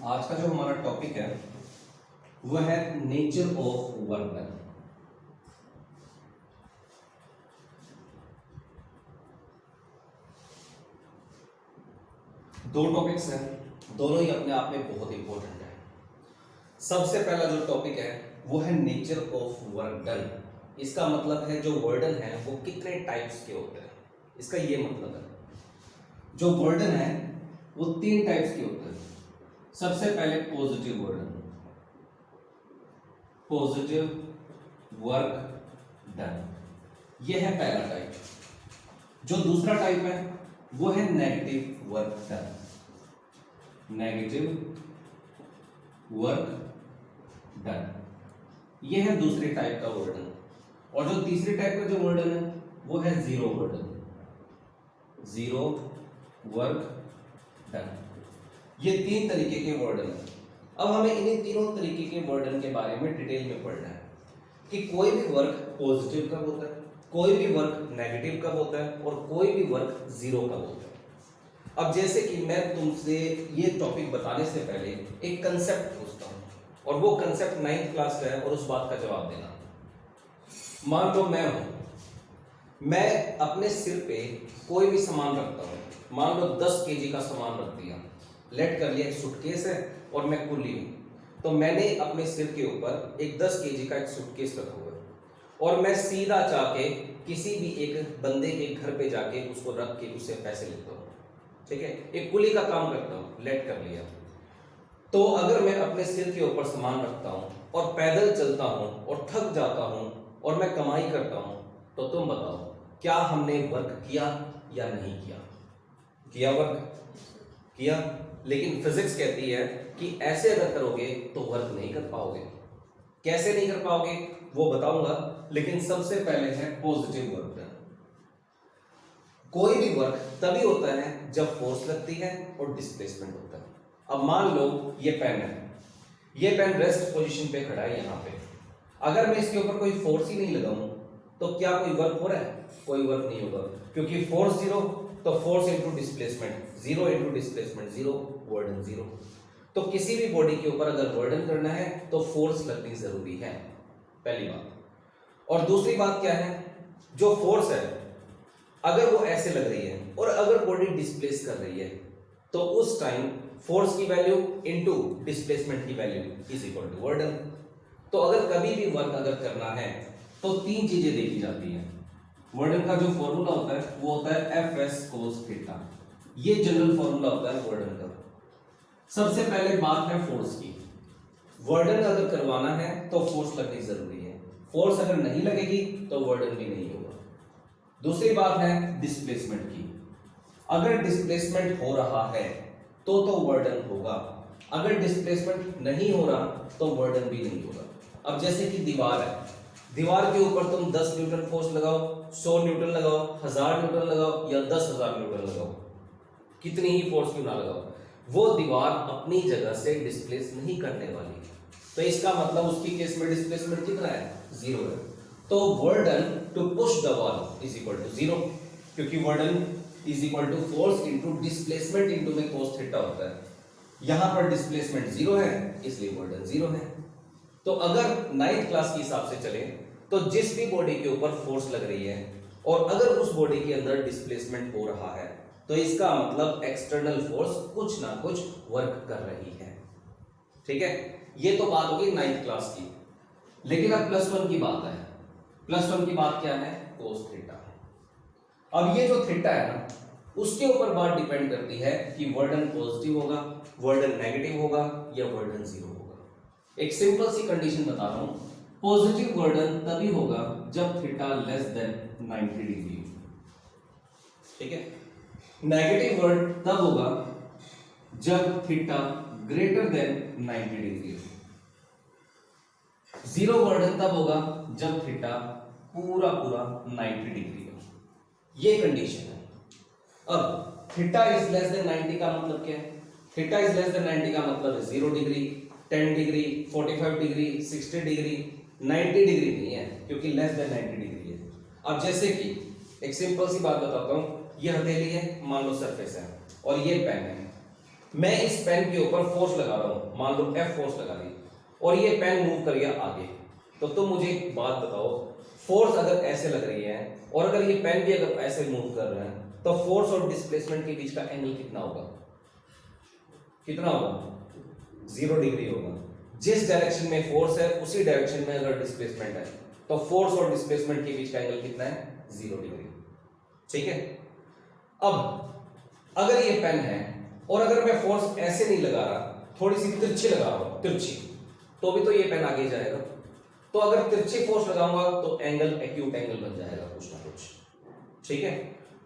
आज का जो हमारा टॉपिक है वह है नेचर ऑफ वर्क डन। दो टॉपिक्स हैं, दोनों ही अपने आप में बहुत इंपॉर्टेंट है। सबसे पहला जो टॉपिक है वो है नेचर ऑफ वर्क डन। इसका मतलब है जो वर्डन है वो कितने टाइप्स के होते हैं, इसका ये मतलब है। जो वर्डन है वो 3 टाइप्स के होते हैं। सबसे पहले पॉजिटिव वर्डन, पॉजिटिव वर्क डन, ये है पहला टाइप। जो दूसरा टाइप है वो है negative work done, negative work done, ये है दूसरे टाइप का वर्डन। और जो तीसरे टाइप का जो वर्डन है वो है zero work done, zero work done. ये 3 तरीके के वर्डन हैं। अब हमें इन्हीं तीनों तरीके के वर्डन के बारे में डिटेल में पढ़ना है कि कोई भी वर्क पॉजिटिव कब होता है, कोई भी वर्क नेगेटिव कब होता है और कोई भी वर्क जीरो कब होता है। अब जैसे कि मैं तुमसे ये टॉपिक बताने से पहले एक कंसेप्ट पूछता हूँ और वो कंसेप्ट 9th क्लास का है और उस बात का जवाब देना। मान लो मैं अपने सिर पे कोई भी सामान रखता हूँ, मान लो 10 kg का सामान रख दिया, लेट कर लिया, एक सूटकेस है और मैं कुल्ली हूँ। तो मैंने अपने सिर के ऊपर एक 10 kg का एक सूटकेस रखा हुआ है और मैं सीधा जाके किसी भी एक बंदे के घर पे जाके उसको रख के उससे पैसे लेता हूँ, ठीक है, एक कुली का काम करता हूँ, लेट कर लिया। तो अगर मैं अपने सिर के ऊपर सामान रखता हूँ और पैदल चलता हूँ और थक जाता हूँ और मैं कमाई करता हूँ, तो तुम बताओ क्या हमने वर्क किया या नहीं किया? किया, वर्क किया। लेकिन फिजिक्स कहती है कि ऐसे अगर करोगे तो वर्क नहीं कर पाओगे। कैसे नहीं कर पाओगे वो बताऊंगा, लेकिन सबसे पहले है पॉजिटिव वर्क डन। कोई भी वर्क तभी होता है जब फोर्स लगती है और डिस्प्लेसमेंट होता है। अब मान लो ये पेन है, ये पेन रेस्ट पोजीशन पे खड़ा है यहाँ पे। अगर मैं इसके ऊपर कोई फोर्स ही नहीं लगाऊं तो क्या कोई वर्क हो रहा है? कोई वर्क नहीं होगा, क्योंकि फोर्स जीरो, तो force into displacement zero, into displacement zero, work done zero. तो किसी भी बॉडी के ऊपर अगर वर्डन करना है तो फोर्स लगनी जरूरी है, पहली बात। और दूसरी बात क्या है, जो फोर्स है अगर वो ऐसे लग रही है और अगर बॉडी डिस्प्लेस कर रही है तो उस टाइम फोर्स की वैल्यू इंटू डिस्प्लेसमेंट की वैल्यू इज इक्वल टू वर्डन। तो अगर कभी भी वर्क अगर करना है तो 3 चीजें देखी जाती हैं। वर्डन का जो फॉर्मूला होता है वो होता है एफ एस कोस थीटा, ये जनरल फॉर्मूला होता है वर्डन का। सबसे पहले बात है फोर्स की। वर्डन अगर करवाना है तो फोर्स लगनी जरूरी है, फोर्स अगर नहीं लगेगी तो वर्डन भी नहीं होगा। दूसरी बात है डिस्प्लेसमेंट की। अगर डिस्प्लेसमेंट हो रहा है तो वर्डन होगा, अगर डिस्प्लेसमेंट नहीं हो रहा तो वर्डन भी नहीं होगा। अब जैसे कि दीवार है, दीवार के ऊपर तुम 10 न्यूटन फोर्स लगाओ, 100 न्यूटन लगाओ, 1000 न्यूटन लगाओ या 10,000 न्यूटन लगाओ, कितनी ही फोर्स क्यों ना लगाओ, वो दीवार अपनी जगह से डिस्प्लेस नहीं करने वाली। तो इसका मतलब उसकी केस में डिस्प्लेसमेंट कितना है? जीरो है। तो work done to push the wall is equal to zero, क्योंकि work done is equal to force into displacement into में कोस थीटा होता है। यहां पर डिस्प्लेसमेंट जीरो है इसलिए वर्डन जीरो है। तो अगर 9th क्लास के हिसाब से चले तो जिस भी बॉडी के ऊपर फोर्स लग रही है और अगर उस बॉडी के अंदर डिस्प्लेसमेंट हो रहा है तो इसका मतलब एक्सटर्नल फोर्स कुछ ना कुछ वर्क कर रही है, ठीक है। ये तो बात होगी 9th क्लास की। लेकिन अब +1 की बात है। +1 की बात क्या है? Cos theta. अब ये जो थीटा है ना, उसके ऊपर बात डिपेंड करती है कि वर्डन पॉजिटिव होगा, वर्डन नेगेटिव होगा या वर्डन जीरो होगा। एक सिंपल सी कंडीशन बता रहा हूं, पॉजिटिव वर्डन तभी होगा जब थीटा लेस देन 90 डिग्री, ठीक है। नेगेटिव वर्ड तब होगा जब theta greater than 90 degree. Zero work done तब होगा जब थीटा पूरा 90 डिग्री हो। ये कंडीशन है। अब थीटा इज लेस देन 90 का मतलब क्या है? थीटा इज लेस देन 90 का मतलब है 0 degree, 10 degree, 45 degree, 60 degree, 90 degree नहीं है, क्योंकि लेस देन 90 डिग्री है। अब जैसे कि एक सिंपल सी बात बताता हूं, ये हथेली है, मान लो सरफेस है और ये पेन है। मैं इस पेन के ऊपर फोर्स लगा रहा हूं, मान लो F फोर्स लगा दी और ये पेन मूव कर गया आगे, तो तुम मुझे एक बात बताओ, फोर्स अगर ऐसे लग रही है और अगर ये पेन भी अगर ऐसे मूव कर रहे हैं तो फोर्स और डिस्प्लेसमेंट के बीच का एंगल कितना होगा? कितना होगा? 0 डिग्री होगा। जिस डायरेक्शन में फोर्स है उसी डायरेक्शन में अगर डिस्प्लेसमेंट है तो फोर्स और डिस्प्लेसमेंट के बीच का एंगल कितना है? 0 डिग्री। ठीक है। अब अगर ये पेन है और अगर मैं फोर्स ऐसे नहीं लगा रहा, थोड़ी सी तिरछी लगा रहा हूं, तिरछी, तो भी तो ये पेन आगे जाएगा। तो अगर तिरछी फोर्स लगाऊंगा तो एंगल एक्यूट एंगल बन जाएगा कुछ ना कुछ। ठीक है।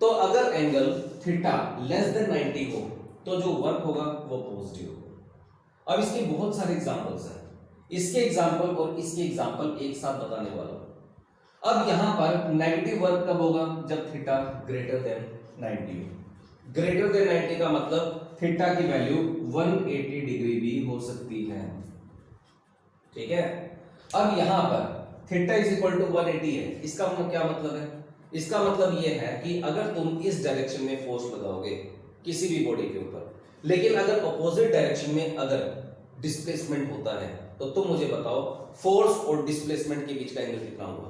तो अगर एंगल थीटा लेस देन 90 हो तो जो वर्क होगा वो पॉजिटिव होगा। अब इसके बहुत सारे एग्जांपल्स हैं, इसके एग्जांपल और इसके एग्जांपल एक साथ बताने वाला हूं। अब यहां पर नेगेटिव वर्क कब होगा? जब थीटा ग्रेटर देन 90 हो। ग्रेटर देन 90 का मतलब थीटा की वैल्यू 180 डिग्री भी हो सकती है। ठीक है। अब यहां पर थीटा इज इक्वल टू 180 है, इसका क्या मतलब है? इसका मतलब यह है कि अगर तुम इस डायरेक्शन में फोर्स लगाओगे किसी भी बॉडी के ऊपर, लेकिन अगर अपोजिट डायरेक्शन में अगर डिस्प्लेसमेंट होता है तो तुम मुझे बताओ फोर्स और डिस्प्लेसमेंट के बीच का एंगल कितना होगा?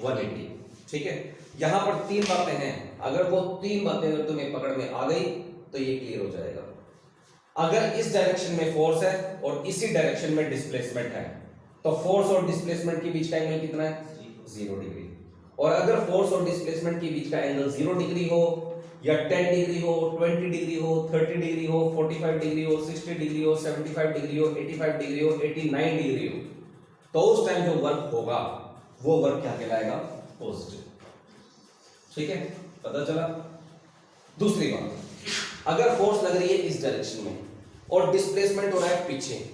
180। ठीक है। यहां पर तीन बातें हैं, अगर वो तीन बातें अगर तुम्हें पकड़ में आ गई तो ये क्लियर हो जाएगा। अगर इस डायरेक्शन में फोर्स है और इसी डायरेक्शन में डिस्प्लेसमेंट है तो फोर्स और डिस्प्लेसमेंट के बीच का एंगल कितना है? 0 डिग्री। और अगर फोर्स और डिस्प्लेसमेंट के बीच का एंगल 0 डिग्री हो या 10 डिग्री हो, 20 डिग्री हो, 30 डिग्री हो, 45 डिग्री हो, 60 डिग्री हो, 75 डिग्री हो, 85 डिग्री हो, 89 डिग्री हो, तो उस टाइम जो वर्क होगा वो वर्क क्या कहलाएगा? पॉजिटिव। ठीक है, पता चला। दूसरी बात, अगर फोर्स लग रही है इस डायरेक्शन में और डिस्प्लेसमेंट हो रहा है पीछे,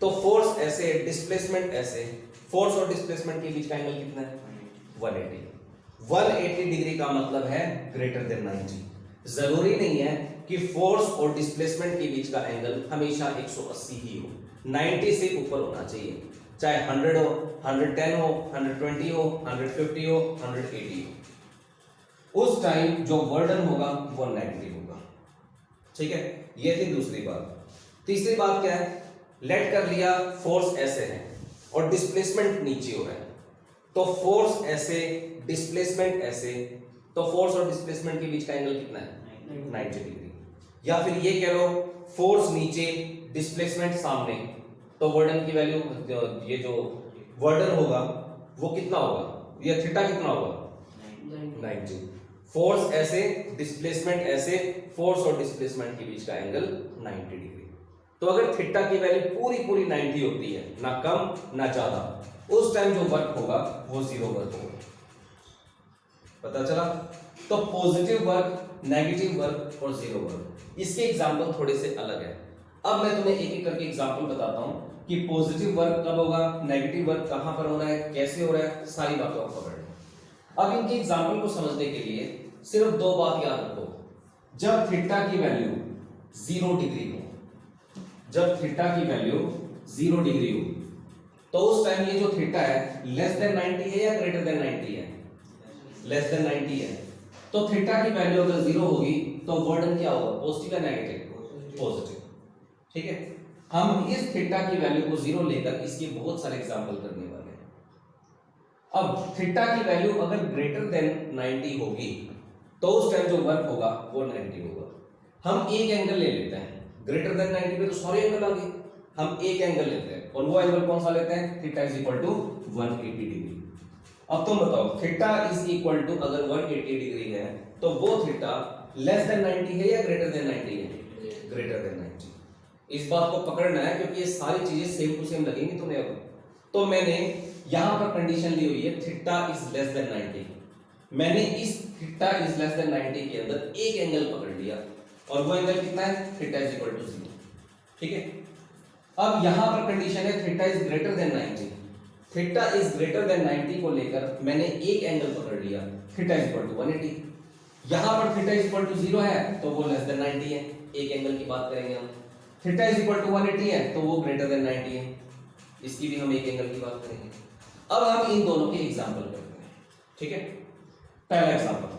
तो फोर्स ऐसे, डिस्प्लेसमेंट ऐसे, फोर्स और डिस्प्लेसमेंट के बीच का एंगल कितना है? 180। 180 डिग्री का मतलब है ग्रेटर देन 90। जरूरी नहीं है कि फोर्स और डिस्प्लेसमेंट के बीच का एंगल हमेशा 180 ही हो, 90 से ऊपर होना चाहिए, चाहे 100 हो, 110 हो, 120 हो, 150 हो, 180 हो। उस टाइम जो वर्डन होगा वो नेगेटिव होगा। ठीक है, ये थी दूसरी बात। तीसरी बात क्या है? लेट कर लिया फोर्स ऐसे है और डिस्प्लेसमेंट नीचे हो रहा है, तो फोर्स ऐसे, डिस्प्लेसमेंट ऐसे, तो फोर्स और डिस्प्लेसमेंट के बीच का एंगल कितना है? 90 डिग्री। या फिर ये कह लो फोर्स नीचे, डिस्प्लेसमेंट सामने, तो वर्डन की वैल्यू, ये जो वर्डन होगा वो कितना होगा? ये थीटा कितना होगा? 90। फोर्स ऐसे, डिस्प्लेसमेंट ऐसे, फोर्स और डिस्प्लेसमेंट के बीच का एंगल 90 डिग्री। तो अगर थीटा की वैल्यू पूरी पूरी 90 होती है, ना कम ना ज्यादा, उस टाइम जो वर्क होगा वो 0 वर्क होगा। पता चला? तो पॉजिटिव वर्क, नेगेटिव वर्क और 0 वर्क, इसके एग्जांपल थोड़े से अलग है। अब मैं तुम्हें एक एक करके एग्जांपल बताता हूं कि पॉजिटिव वर्क कब होगा, नेगेटिव वर्क कहां पर होना है, कैसे हो रहा है, सारी बातों को पकड़ लो। अब इनके एग्जांपल को समझने के लिए सिर्फ दो बात याद रखो। जब थीटा की वैल्यू 0 डिग्री हो, जब थीटा की वैल्यू 0 डिग्री हो, तो उस टाइम ये जो थीटा है लेस देन 90 है या ग्रेटर देन 90 है? लेस देन 90 है। तो थीटा की वैल्यू अगर 0 होगी तो वर्डन क्या होगा? पॉजिटिव या नेगेटिव? पॉजिटिव। ठीक है। हम इस थीटा की वैल्यू को 0 लेकर इसके बहुत सारे एग्जांपल करने वाले हैं। अब थीटा की वैल्यू अगर ग्रेटर देन 90 होगी तो उस टाइम जो वर्क होगा वो 90 होगा। हम एक एंगल ले लेते हैं, ग्रेटर देन 90 पे तो सारे एंगल आ गए, हम एक एंगल लेते हैं और वो एंगल कौन सा लेते हैं? Theta is equal to 180 degree. अब तुम बताओ थीटा इज इक्वल टू अगर 180 डिग्री है तो वो थीटा लेस देन 90 है या ग्रेटर देन 90 है? Greater than 90। इस बात को पकड़ना है क्योंकि ये सारी चीजें सेम टू सेम लगेंगी तुम्हें। अब तो मैंने यहां पर कंडीशन ली हुई है थीटा इज लेस देन 90। मैंने इस थीटा इज लेस देन 90 के अंदर एक एंगल पकड़ लिया और वो एंगल कितना है? Theta is equal to 0। ठीक है। अब यहां पर कंडीशन है theta is greater than 90। Theta is greater than 90 को लेकर मैंने एक एंगल पकड़ लिया, थीटा इज इक्वल टू 180। यहां पर थीटा इज इक्वल टू 0 है तो वो लेस देन 90 है, एक एंगल की बात करेंगे हम। थीटा इज इक्वल टू 180 है तो वो ग्रेटर देन 90 है, इसकी भी हम एक एंगल की बात करेंगे। अब हम इन दोनों के एग्जांपल करते हैं। ठीक है। पहला एग्जांपल,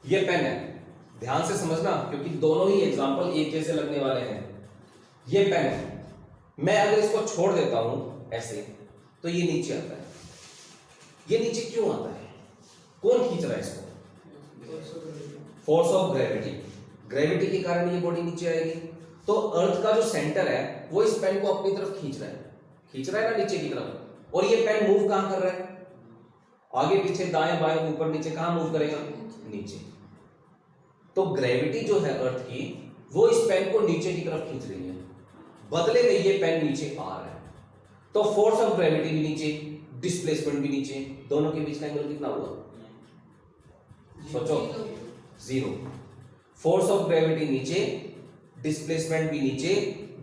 ये पेन है, ध्यान से समझना, क्योंकि दोनों ही एग्जांपल एक जैसे लगने वाले हैं। ये पेन मैं अगर इसको छोड़ देता हूं ऐसे, तो ये नीचे आता है। ये नीचे क्यों आता है? कौन खींच रहा है इसको? Force of gravity. ग्रेविटी के कारण ये बॉडी नीचे आएगी। तो अर्थ का जो सेंटर है वो इस पेन को अपनी तरफ खींच रहा है ना, नीचे की तरफ। और ये पेन मूव कहां कर रहा है? आगे पीछे, दाएं बाएं, ऊपर नीचे, कहां मूव करेगा? नीचे। तो ग्रेविटी जो है अर्थ की, वो इस पेन को नीचे की तरफ खींच रही है, बदले में ये पेन नीचे आ रहा है। तो फोर्स ऑफ ग्रेविटी भी नीचे, डिस्प्लेसमेंट भी नीचे, दोनों के बीच का एंगल कितना हुआ? सोचो, 0। फोर्स ऑफ ग्रेविटी नीचे, डिस्प्लेसमेंट भी नीचे,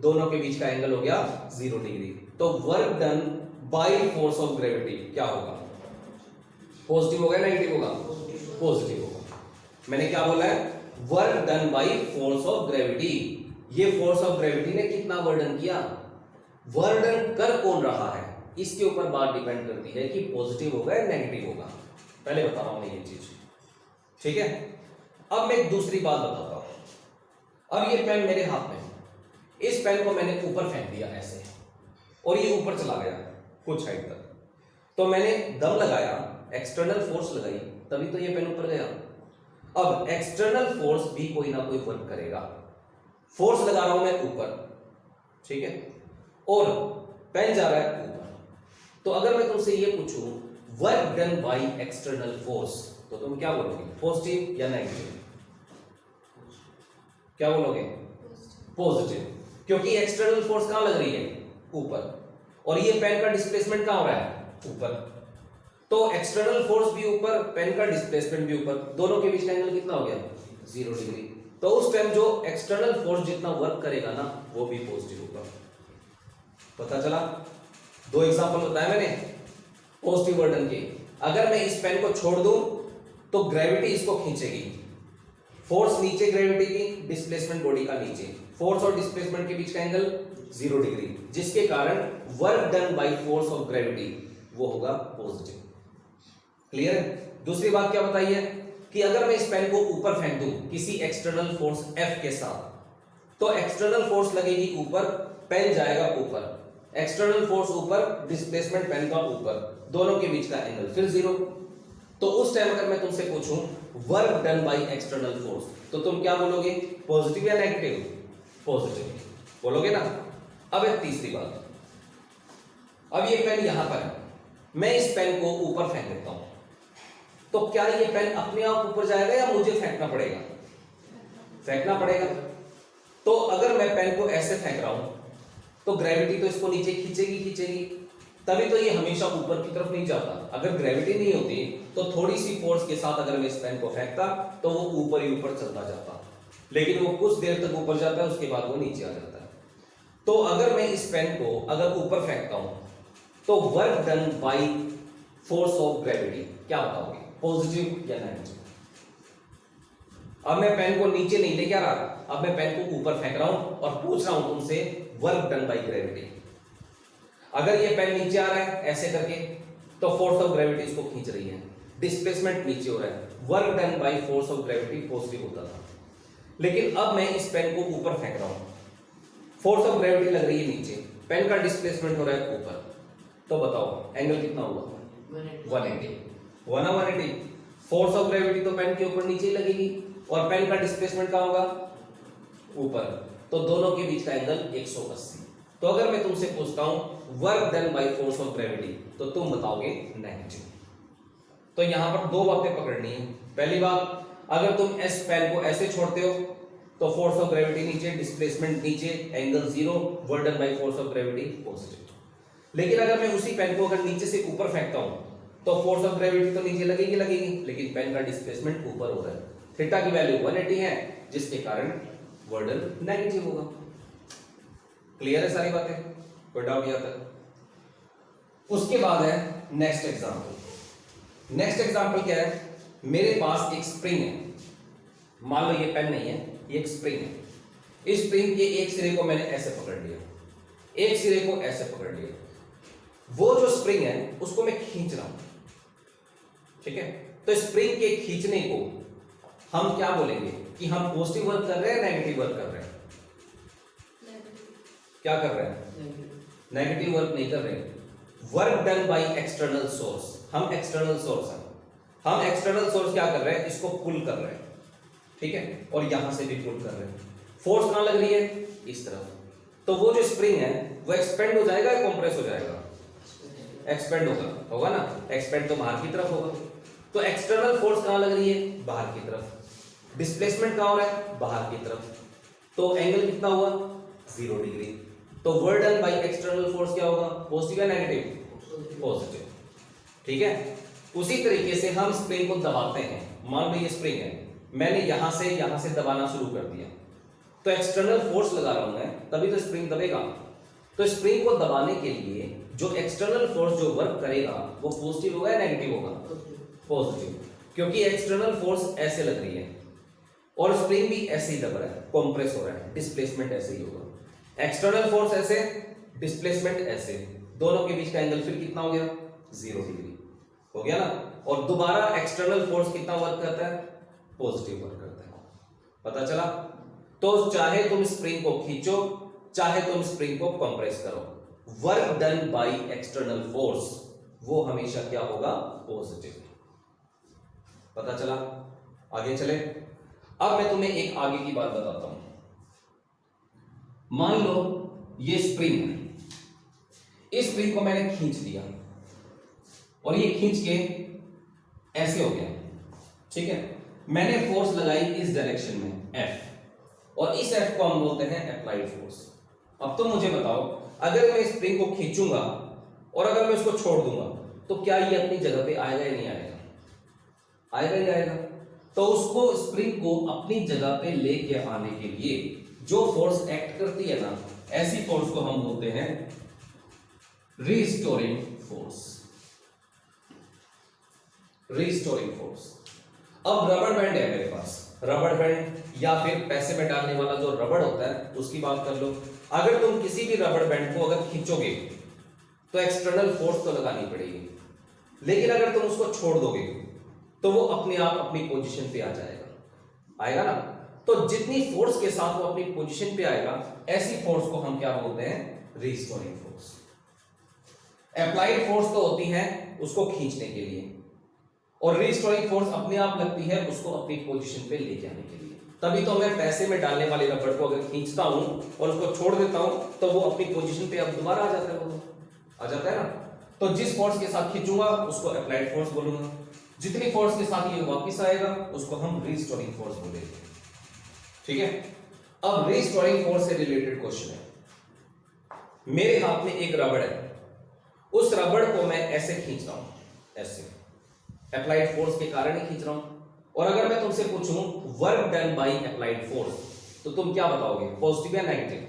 दोनों के बीच का एंगल हो गया 0 डिग्री। तो work done by force of gravity क्या होगा? पॉजिटिव होगा, नेगेटिव होगा? पॉजिटिव होगा। मैंने क्या बोला है? Work done by force of gravity. ये फोर्स ऑफ ग्रेविटी ने कितना वर्डन किया? वर्डन कर कौन रहा है, इसके ऊपर बात डिपेंड करती है कि पॉजिटिव होगा या नेगेटिव होगा। पहले बता रहा हूं मैं ये चीज, ठीक है। अब मैं एक दूसरी बात बताता हूं। अब ये पेन मेरे हाथ में, इस पेन को मैंने ऊपर फेंक दिया ऐसे, और ये ऊपर चला गया कुछ हाइट तक। तो मैंने दम लगाया, एक्सटर्नल फोर्स लगाई, तभी तो ये पेन ऊपर गया। अब एक्सटर्नल फोर्स भी कोई ना कोई वर्क करेगा। फोर्स लगा रहा हूं मैं ऊपर, ठीक है, और पेन जा रहा है ऊपर। तो अगर मैं तुमसे ये पूछूं work done by external force, तो तुम क्या बोलोगे? पॉजिटिव या नेगेटिव? क्या बोलोगे? पॉजिटिव, क्योंकि एक्सटर्नल फोर्स कहां लग रही है? ऊपर, और ये पेन का डिस्प्लेसमेंट कहां हो रहा है? ऊपर। तो एक्सटर्नल फोर्स भी ऊपर, पेन का डिस्प्लेसमेंट भी ऊपर, दोनों के बीच का एंगल कितना हो गया? 0 डिग्री। तो उस टाइम जो एक्सटर्नल फोर्स जितना वर्क करेगा ना, वो भी पॉजिटिव होगा। पता चला? 2 एग्जांपल बताए मैंने पॉजिटिव वर्डन के। अगर मैं इस पेन को छोड़ दूं तो ग्रेविटी इसको खींचेगी, फोर्स नीचे ग्रेविटी की, डिस्प्लेसमेंट बॉडी का नीचे, फोर्स और डिस्प्लेसमेंट के बीच का एंगल 0 डिग्री, जिसके कारण work done by force of gravity वो होगा पॉजिटिव। क्लियर है? दूसरी बात क्या बताई है कि अगर मैं इस पेन को ऊपर फेंक दूं किसी एक्सटर्नल फोर्स F के साथ, तो एक्सटर्नल फोर्स लगेगी ऊपर, पेन जाएगा ऊपर, एक्सटर्नल फोर्स ऊपर, डिस्प्लेसमेंट पेन का ऊपर, दोनों के बीच का एंगल फिर 0। तो उस टाइम अगर मैं तुमसे पूछूं work done by external force, तो तुम क्या बोलोगे? पॉजिटिव या नेगेटिव? पॉजिटिव बोलोगे ना। अब एक तीसरी बात, अब ये पेन यहां पर है, मैं इस पेन को ऊपर फेंक देता हूं, तो क्या ये पेन अपने आप ऊपर जाएगा या मुझे फेंकना पड़ेगा? फेंकना पड़ेगा। तो अगर मैं पेन को ऐसे फेंक रहा हूं तो ग्रेविटी तो इसको नीचे खींचेगी, तभी तो ये हमेशा ऊपर की तरफ नहीं जाता। अगर ग्रेविटी नहीं होती तो थोड़ी सी फोर्स के साथ अगर मैं इस पेन को फेंकता तो वो ऊपर ही ऊपर चलता जाता, लेकिन वो कुछ देर तक ऊपर जाता है, उसके बाद वो नीचे आ जाता है। तो अगर मैं इस पेन को अगर ऊपर फेंकता हूं तो work done by force of gravity क्या बताओगे? पॉजिटिव या नेगेटिव? अब मैं पेन को नीचे नहीं लेके आ रहा, अब मैं पेन को ऊपर फेंक रहा हूं और पूछ रहा हूं तुमसे वर्क डन बाय ग्रेविटी। अगर ये पेन नीचे आ रहा है ऐसे करके, तो फोर्स ऑफ ग्रेविटी इसको खींच रही है, डिस्प्लेसमेंट नीचे हो रहा है, work done by force of gravity positive होता था। लेकिन अब मैं इस पेन को ऊपर फेंक रहा हूं, फोर्स ऑफ ग्रेविटी लग रही है नीचे, पेन का डिस्प्लेसमेंट हो रहा है ऊपर, तो बताओ एंगल कितना होगा? 180। 180। फोर्स ऑफ ग्रेविटी तो पेन के ऊपर नीचे ही लगेगी और पेन का डिस्प्लेसमेंट कहां होगा? ऊपर, तो दोनों के बीच का एंगल 180। तो अगर मैं तुमसे पूछता हूं work done by force of gravity, तो तुम बताओगे नेगेटिव। तो यहां पर 2 बातें पकड़नी है। पहली बात, अगर तुम इस पेन को ऐसे छोड़ते हो तो फोर्स ऑफ ग्रेविटी नीचे, डिस्प्लेसमेंट नीचे, angle 0, work done by force of gravity positive. लेकिन अगर मैं उसी पेन को अगर नीचे से ऊपर फेंकता हूं तो फोर्स ऑफ ग्रेविटी तो नीचे लगेगी, लेकिन पेन का डिस्प्लेसमेंट ऊपर हो रहा है, थीटा की वैल्यू 180 है, जिसके कारण वर्क डन नेगेटिव होगा। क्लियर है सारी बातें? कोई डाउट यहां तक? उसके बाद है नेक्स्ट एग्जांपल। नेक्स्ट एग्जांपल क्या है? मेरे पास एक स्प्रिंग है, मान लो ये पेन नहीं है, ये एक स्प्रिंग है। इस स्प्रिंग के एक सिरे को मैंने ऐसे पकड़ लिया, एक सिरे को ऐसे पकड़ लिया, वो जो स्प्रिंग है उसको मैं खींच रहा हूं, ठीक है। तो स्प्रिंग के खींचने को हम क्या बोलेंगे? कि हम पॉजिटिव वर्क कर रहे हैं नेगेटिव वर्क कर रहे हैं? क्या कर रहे हैं? नेगेटिव वर्क नहीं कर रहे हैं। Work done by external source, हम एक्सटर्नल सोर्स हैं, हम एक्सटर्नल सोर्स क्या कर रहे हैं? इसको पुल कर रहे हैं, ठीक है, और यहां से भी पुल कर रहे हैं। फोर्स कहां लग रही है? इस तरफ। तो वो जो स्प्रिंग है वो एक्सपेंड हो जाएगा या कंप्रेस हो जाएगा? एक्सपेंड होगा ना, एक्सपेंड तो बाहर की तरफ होगा। तो एक्सटर्नल फोर्स कहां लग रही है? बाहर की तरफ। डिस्प्लेसमेंट कहां हो रहा है? बाहर की तरफ। तो एंगल कितना हुआ? 0 डिग्री। तो work done by external force क्या होगा? पॉजिटिव या नेगेटिव? पॉजिटिव, ठीक है। उसी तरीके से हम स्प्रिंग को दबाते हैं। मान लो ये स्प्रिंग है, मैंने यहां से दबाना शुरू कर दिया, तो एक्सटर्नल फोर्स लगा रहा हूं मैं, तभी तो स्प्रिंग दबेगा। तो स्प्रिंग को दबाने के लिए जो एक्सटर्नल फोर्स जो वर्क करेगा वो पॉजिटिव होगा या नेगेटिव होगा? पॉजिटिव, क्योंकि एक्सटर्नल फोर्स ऐसे लग रही है और स्प्रिंग भी ऐसे ही दब रहा है, कंप्रेस हो रहा है, डिस्प्लेसमेंट ऐसे ही होगा। एक्सटर्नल फोर्स ऐसे, डिस्प्लेसमेंट ऐसे, दोनों के बीच का एंगल फिर कितना हो गया? 0 डिग्री हो गया ना। और दोबारा एक्सटर्नल फोर्स कितना वर्क करता है? पॉजिटिव वर्क करता है। पता चला? तो चाहे तुम स्प्रिंग को खींचो, चाहे तुम स्प्रिंग को कंप्रेस करो, work done by external force वो हमेशा क्या होगा? पॉजिटिव। पता चला? आगे चले। अब मैं तुम्हें एक आगे की बात बताता हूं। मान लो ये स्प्रिंग है, इस स्प्रिंग को मैंने खींच लिया और ये खींच के ऐसे हो गया, ठीक है। मैंने फोर्स लगाई इस डायरेक्शन में F, और इस F को हम बोलते हैं अप्लाइड फोर्स। अब तुम मुझे बताओ, अगर मैं स्प्रिंग को खींचूंगा और अगर मैं उसको छोड़ दूंगा तो क्या ये अपनी जगह पे आएगा या नहीं आएगा? आएगा ही आएगा। तो उसको स्प्रिंग को अपनी जगह पे लेके आने के लिए जो फोर्स एक्ट करती है ना, ऐसी फोर्स को हम बोलते हैं रिस्टोरिंग फोर्स। Restoring force. अब रबर बैंड है मेरे पास, रबर बैंड या फिर पैसे में डालने वाला जो रबड़ होता है उसकी बात कर लो। अगर तुम किसी भी रबर बैंड को अगर खींचोगे तो एक्सटर्नल फोर्स तो लगानी पड़ेगी, लेकिन अगर तुम उसको छोड़ दोगे तो वो अपने आप अपनी पोजीशन पे आ जाएगा, आएगा ना। तो जितनी फोर्स के साथ वो अपनी पोजीशन पे आएगा, ऐसी फोर्स को हम क्या बोलते हैं? Restoring force. अप्लाइड फोर्स तो होती है उसको खींचने के लिए, और रिस्टोरिंग फोर्स अपने आप लगती है उसको अपनी पोजीशन पे लेके आने के लिए। तभी तो मैं पैसे में डालने वाले रबड़ को अगर खींचता हूं और उसको छोड़ देता हूं तो वो अपनी पोजीशन पे अब दोबारा आ जाता है, वो आ जाता है ना। तो जिस फोर्स के साथ खींचूंगा उसको अप्लाइड फोर्स बोलूंगा, जितनी फोर्स के साथ ये वापस आएगा उसको हम रिस्टोरिंग फोर्स बोलेंगे, ठीक है। अब रिस्टोरिंग फोर्स से रिलेटेड क्वेश्चन है। मेरे हाथ में एक रबड़ है, उस रबड़ को मैं ऐसे खींच रहा हूं, ऐसे अप्लाइड फोर्स के कारण ही खींच रहा हूं। और अगर मैं तुमसे पूछूं work done by applied force, तो तुम क्या बताओगे? पॉजिटिव या नेगेटिव?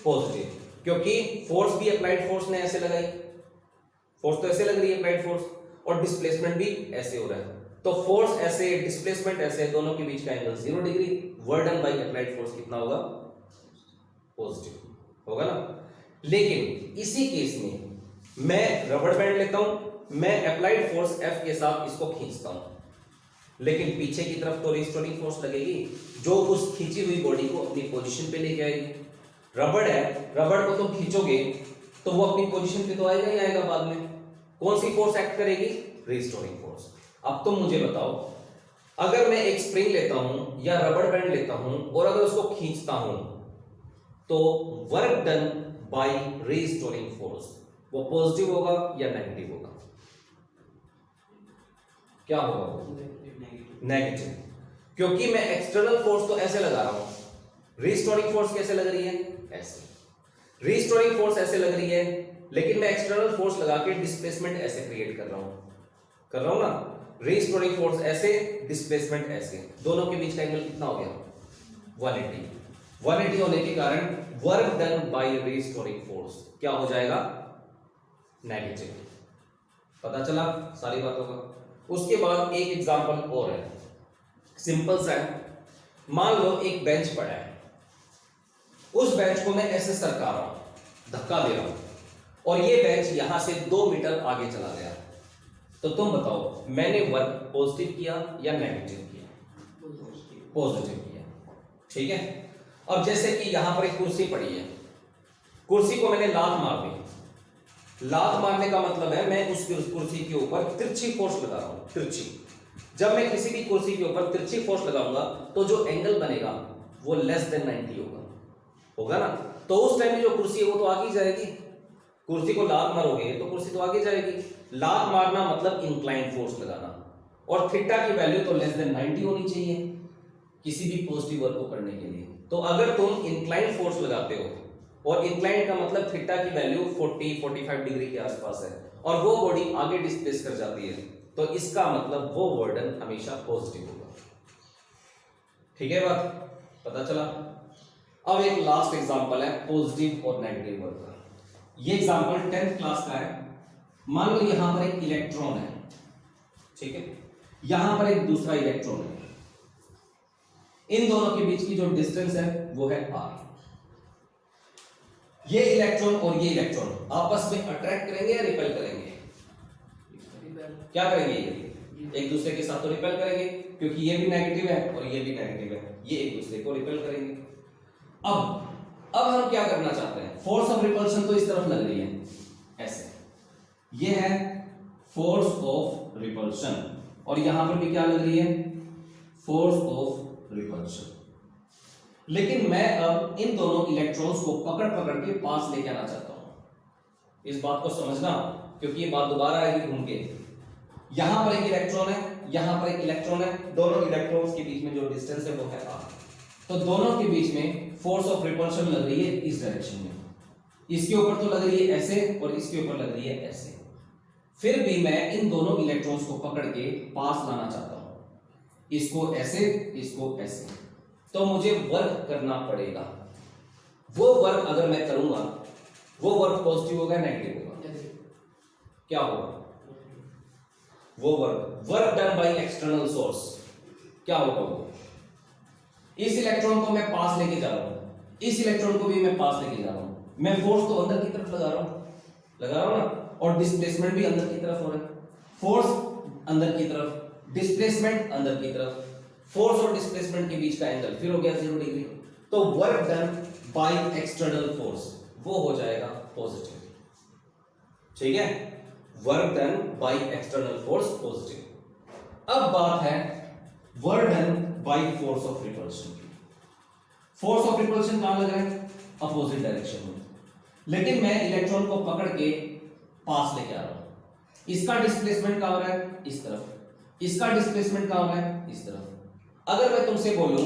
पॉजिटिव, क्योंकि फोर्स भी अप्लाइड फोर्स ने ऐसे लगाई, फोर्स तो ऐसे लग रही है अप्लाइड फोर्स, और डिस्प्लेसमेंट भी ऐसे हो रहा है। तो फोर्स ऐसे, डिस्प्लेसमेंट ऐसे, दोनों के बीच का angle 0 degree. Work done by applied force कितना होगा? पॉजिटिव होगा ना। लेकिन इसी केस में मैं रबड़ बैंड लेता हूं, मैं अप्लाइड फोर्स F के साथ इसको खींचता हूं, लेकिन पीछे की तरफ तो रिस्टोरिंग फोर्स लगेगी जो उस खींची हुई बॉडी को अपनी पोजीशन पे लेके आएगी। रबड़ है, रबड़ को तुम खींचोगे तो वो अपनी पोजीशन पे तो आएगा ही आएगा बाद में। कौन सी फोर्स एक्ट करेगी? Restoring force. अब तुम मुझे बताओ, अगर मैं एक स्प्रिंग लेता हूं या रबड़ बैंड लेता हूं और अगर उसको खींचता हूं तो work done by restoring force वो पॉजिटिव होगा या नेगेटिव होगा? क्या होगा? नेगेटिव, क्योंकि मैं एक्सटर्नल फोर्स तो ऐसे लगा रहा हूं, रिस्टोरिंग फोर्स कैसे लग रही है? ऐसे। रिस्टोरिंग फोर्स ऐसे लग रही है, लेकिन मैं एक्सटर्नल फोर्स लगा के डिस्प्लेसमेंट ऐसे क्रिएट कर रहा हूं ना। रिस्टोरिंग फोर्स ऐसे, डिस्प्लेसमेंट ऐसे, दोनों के बीच का एंगल कितना हो गया? 180। 180 होने के कारण work done by restoring force क्या हो जाएगा? नेगेटिव। पता चला सारी बातों का। उसके बाद एक एग्जांपल और है, सिंपल सा है। मान लो एक बेंच पड़ा है, उस बेंच को मैं ऐसे सरका रहा हूं, धक्का दे रहा हूं, और ये बेंच यहां से 2 मीटर आगे चला गया। तो तुम बताओ मैंने वर्क पॉजिटिव किया या नेगेटिव किया? पॉजिटिव किया, ठीक है। अब जैसे कि यहां पर एक कुर्सी पड़ी है, कुर्सी को मैंने लात मार दी। लात मारने का मतलब है मैं उस कुर्सी के ऊपर तिरछी फोर्स लगा रहा हूं, तिरछी। जब मैं किसी भी कुर्सी के ऊपर तिरछी फोर्स लगाऊंगा तो जो एंगल बनेगा वो लेस देन 90 होगा ना। तो उस टाइम में जो कुर्सी है वो तो आगे जाएगी। कुर्सी को लात मारोगे तो कुर्सी तो आगे जाएगी। लात मारना मतलब इंक्लाइन फोर्स लगाना, और थीटा की वैल्यू तो लेस देन 90 होनी चाहिए किसी भी पॉजिटिव वर्क को करने के लिए। तो अगर तुम इंक्लाइन फोर्स लगाते हो, और इंक्लाइन का मतलब थीटा की वैल्यू 40-45 डिग्री के आसपास है, और वो बॉडी आगे डिस्प्लेस कर जाती है, तो इसका मतलब वो वर्डन हमेशा पॉजिटिव होगा। ठीक है, बात पता चला। अब एक लास्ट एग्जांपल है पॉजिटिव और नेगेटिव वर्क का। ये एग्जांपल 10th क्लास का है। मान लो यहां पर एक इलेक्ट्रॉन है, ठीक है, यहां पर एक दूसरा इलेक्ट्रॉन है। इन दोनों के बीच की जो डिस्टेंस है वो है r। ये इलेक्ट्रॉन और ये इलेक्ट्रॉन आपस में अट्रैक्ट करेंगे या रिपेल करेंगे? क्या करेंगे? ये एक दूसरे के साथ तो रिपेल करेंगे, क्योंकि ये भी नेगेटिव है और ये भी नेगेटिव है, ये एक दूसरे को रिपेल करेंगे। अब हम क्या करना चाहते हैं? फोर्स ऑफ रिपल्शन तो इस तरफ लग रही है ऐसे, ये है फोर्स ऑफ रिपल्शन, और यहां पर भी क्या लग रही है? Force of repulsion. लेकिन मैं अब इन दोनों इलेक्ट्रॉन्स को पकड़ पकड़ के पास लेके आना चाहता हूं। इस बात को समझना, क्योंकि ये बात दोबारा आएगी घूम के। यहां पर एक इलेक्ट्रॉन है, यहां पर एक इलेक्ट्रॉन है, दोनों इलेक्ट्रॉन्स के बीच में जो डिस्टेंस है वो है r। तो दोनों के बीच में फोर्स ऑफ रिपल्शन लग रही है इस डायरेक्शन में। इसके ऊपर तो लग रही है ऐसे, और इसके ऊपर लग रही है ऐसे। फिर भी मैं इन दोनों इलेक्ट्रॉन्स को पकड़ के पास लाना चाहता हूं, इसको ऐसे, इसको ऐसे। तो मुझे वर्क करना पड़ेगा। वो वर्क अगर मैं करूंगा, वो वर्क पॉजिटिव होगा नेगेटिव होगा? क्या होगा? वो work done by external source क्या होगा? वो इस इलेक्ट्रॉन को मैं पास लेके जा रहा हूं, इस इलेक्ट्रॉन को भी मैं पास लेके जा रहा हूं। मैं फोर्स तो अंदर की तरफ लगा रहा हूं ना, और डिस्प्लेसमेंट भी अंदर की तरफ हो रहा है। फोर्स अंदर की तरफ, डिस्प्लेसमेंट अंदर की तरफ। फोर्स और डिस्प्लेसमेंट के बीच का एंगल फिर हो गया 0 डिग्री। तो work done by external force वो हो जाएगा पॉजिटिव। ठीक है, work done by external force positive. अब बात है work done by force of repulsion की। फोर्स ऑफ रिपल्शन कहां लग रहा है? अपोजिट डायरेक्शन में। लेकिन मैं इलेक्ट्रॉन को पकड़ के पास लेके आ रहा हूं। इसका डिस्प्लेसमेंट कहां हो रहा है? इस तरफ। इसका डिस्प्लेसमेंट कहां हो रहा है? इस तरफ। अगर मैं तुमसे बोलूं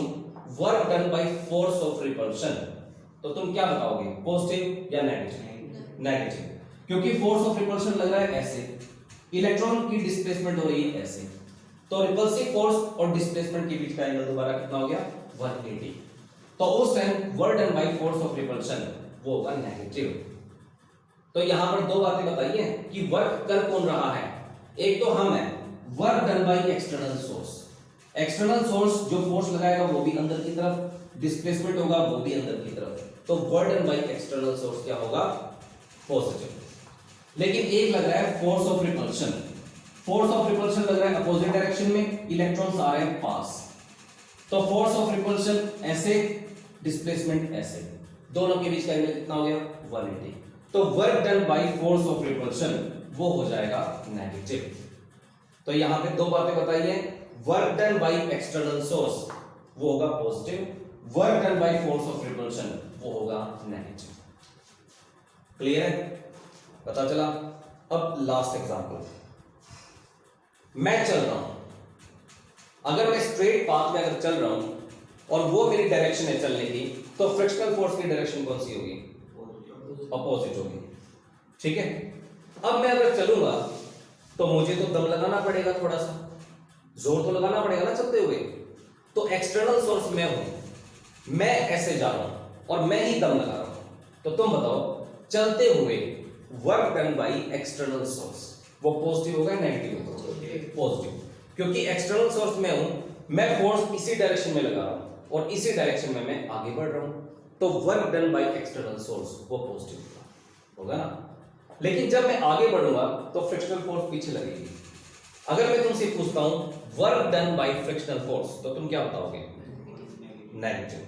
work done by force of repulsion, तो तुम क्या बताओगे? पॉजिटिव या नेगेटिव? नेगेटिव, क्योंकि फोर्स ऑफ रिपल्शन लग रहा है ऐसे, इलेक्ट्रॉन की डिस्प्लेसमेंट हो रही है ऐसे। तो रिपल्सिव फोर्स और डिस्प्लेसमेंट के बीच का एंगल दोबारा कितना हो गया? 180। तो उस time work done by force of repulsion वो होगा नेगेटिव। तो यहां पर दो बातें बताई हैं कि वर्क कर कौन रहा है। एक तो हम है, work done by external source. External source जो फोर्स लगाएगा वो भी अंदर की तरफ, डिस्प्लेसमेंट होगा वो भी अंदर की तरफ। तो work done by external source क्या होगा? पॉजिटिव। लेकिन एक लग रहा है force of repulsion. Force of repulsion लग रहा है अपोजिट डायरेक्शन में, इलेक्ट्रॉन्स आ रहे हैं पास। तो फोर्स ऑफ रिपल्शन ऐसे, डिस्प्लेसमेंट ऐसे, दोनों के बीच का एंगल कितना हो गया? 180। तो work done by force of repulsion वो हो जाएगा नेगेटिव। तो यहां पे दो बातें बताई हैं, work done by external source वो होगा positive, work done by force of repulsion वो होगा नेगेटिव। क्लियर है? पता चला? अब लास्ट एग्जांपल, मैं चल रहा हूं, अगर मैं स्ट्रेट पाथ में अगर चल रहा हूं और वो मेरी डायरेक्शन है चलने की, तो फ्रिक्शनल फोर्स की डायरेक्शन कौन सी होगी? अपोजिट होगी। ठीक है, अब मैं अगर चलूंगा तो मुझे तो दम लगाना पड़ेगा, थोड़ा सा जोर तो लगाना पड़ेगा ना चलते हुए। तो एक्सटर्नल सोर्स मैं हूं, मैं ऐसे जा रहा हूं और मैं ही दम लगा रहा हूं। तो तुम बताओ, चलते हुए work done by external source वो पॉजिटिव होगा नेगेटिव होगा? पॉजिटिव, क्योंकि एक्सटर्नल सोर्स मैं हूं, मैं फोर्स इसी डायरेक्शन में लगा रहा हूं और इसी डायरेक्शन में मैं आगे बढ़ रहा हूं। तो work done by external source वो पॉजिटिव होगा ना। लेकिन जब मैं आगे बढ़ूंगा तो फ्रिक्शनल फोर्स पीछे लगेगी। अगर मैं तुमसे पूछता हूं work done by frictional force, तो तुम क्या बताओगे? नेगेटिव,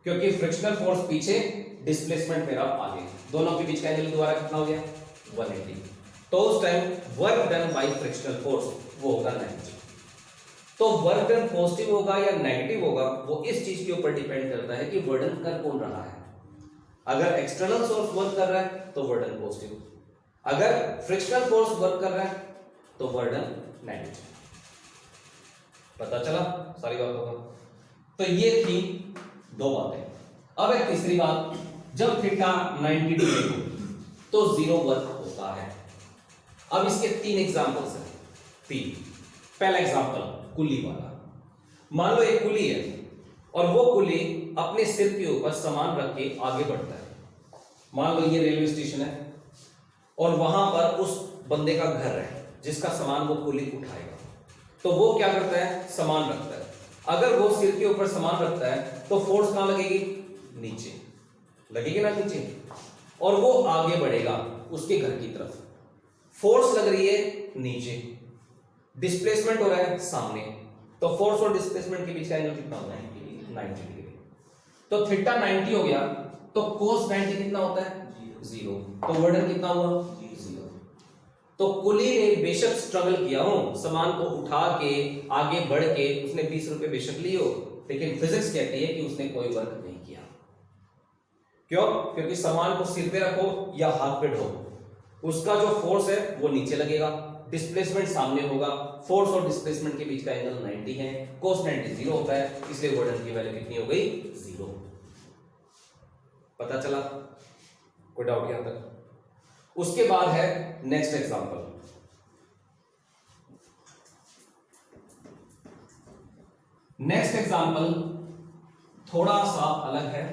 क्योंकि फ्रिक्शनल फोर्स पीछे, डिस्प्लेसमेंट मेरा आगे, दोनों के बीच का एंगल दोबारा कितना हो गया 180। तो उस time work done by frictional force वो होगा नेगेटिव। तो वर्क डन पॉजिटिव होगा या नेगेटिव होगा वो इस चीज के ऊपर डिपेंड करता है कि वर्डन कर कौन रहा है। अगर एक्सटर्नल सोर्स वर्क कर रहा है तो वर्डन पॉजिटिव, अगर फ्रिक्शनल फोर्स वर्क कर रहा है तो वर्डन नेगेटिव। पता चला सारी बातों का। तो ये थी दो बातें। अब एक तीसरी बात, जब थीटा 90 डिग्री हो तो जीरो वर्क होता है। अब इसके तीन एग्जांपल्स हैं, तीन। पहला एग्जांपल कुली वाला। मान लो एक कुली है और वो कुली अपने सिर के ऊपर सामान रख के आगे बढ़ता है। मान लो ये रेलवे स्टेशन है और वहां पर उस बंदे का घर है जिसका सामान वो कुली उठाएगा। तो वो क्या करता है, सामान रखता है। अगर वो सिर के ऊपर सामान रखता है तो फोर्स कहां लगेगी, नीचे लगेगी ना, नीचे, और वो आगे बढ़ेगा उसके घर की तरफ। फोर्स लग रही है नीचे, डिस्प्लेसमेंट हो रहा है सामने, तो फोर्स और डिस्प्लेसमेंट के बीच का एंगल कितना होता है 90 डिग्री। तो थीटा 90 हो गया तो कोस 90 कितना होता है 0। तो वर्डन कितना हुआ 0। तो कुली ने बेशक स्ट्रगल किया हो, सामान को उठा के आगे बढ़ के उसने 20 रुपए बेशक लिए हो, लेकिन फिजिक्स कहती है कि उसने कोई वर्क नहीं किया। क्यों? क्योंकि सामान को सिर पे रखो या हाथ पे ढो, उसका जो फोर्स है वो नीचे लगेगा, डिस्प्लेसमेंट सामने होगा, फोर्स और डिस्प्लेसमेंट के बीच का एंगल 90 है, कोस 90 0 होता है, इसलिए वर्डन की वैल्यू कितनी हो गई 0। पता चला? कोई डाउट यहां तक? उसके बाद है नेक्स्ट एग्जांपल। नेक्स्ट एग्जांपल थोड़ा सा अलग है,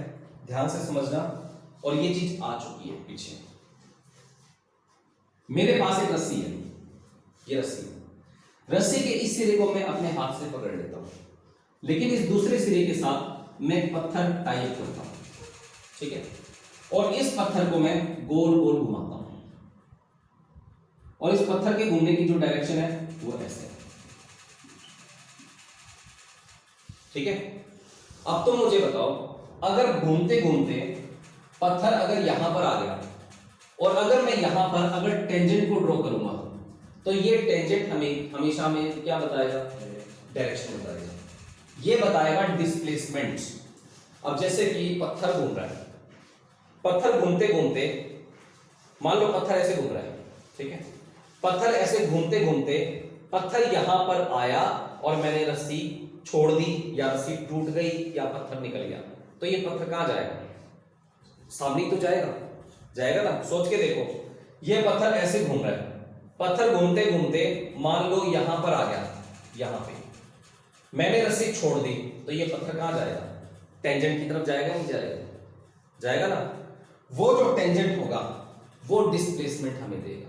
ध्यान से समझना, और ये चीज आ चुकी है पीछे। मेरे पास एक रस्सी है, ये रस्सी के इस सिरे को मैं अपने हाथ से पकड़ लेता हूं, लेकिन इस दूसरे सिरे के साथ मैं पत्थर टाई करता हूं, ठीक है, और इस पत्थर को मैं गोल गोल घुमाता हूं, और इस पत्थर के घूमने की जो डायरेक्शन है वो ऐसे है, ठीक है। अब तो मुझे बताओ, अगर घूमते घूमते पत्थर अगर यहां पर आ गया और अगर मैं यहां पर अगर टेंजेंट को ड्रॉ करूंगा तो ये टेंजेंट हमें हमेशा में क्या बताएगा, डायरेक्शन बताएगा, ये बताएगा डिस्प्लेसमेंट। अब जैसे कि पत्थर घूम रहा है, पत्थर घूमते घूमते, मान लो पत्थर ऐसे घूम रहा है, ठीक है, पत्थर ऐसे घूमते घूमते पत्थर यहां पर आया और मैंने रस्सी छोड़ दी या रस्सी टूट गई या पत्थर निकल गया, तो ये पत्थर कहां जाएगा, सामने तो जाएगा, जाएगा ना। सोच के देखो, ये पत्थर ऐसे घूम रहा है, पत्थर घूमते घूमते मान लो यहां पर आ गया, यहां पे मैंने रस्सी छोड़ दी, तो ये पत्थर कहां जाएगा, टेंजेंट की तरफ जाएगा, नहीं जाएगा, जाएगा ना। वो जो टेंजेंट होगा वो डिस्प्लेसमेंट हमें देगा।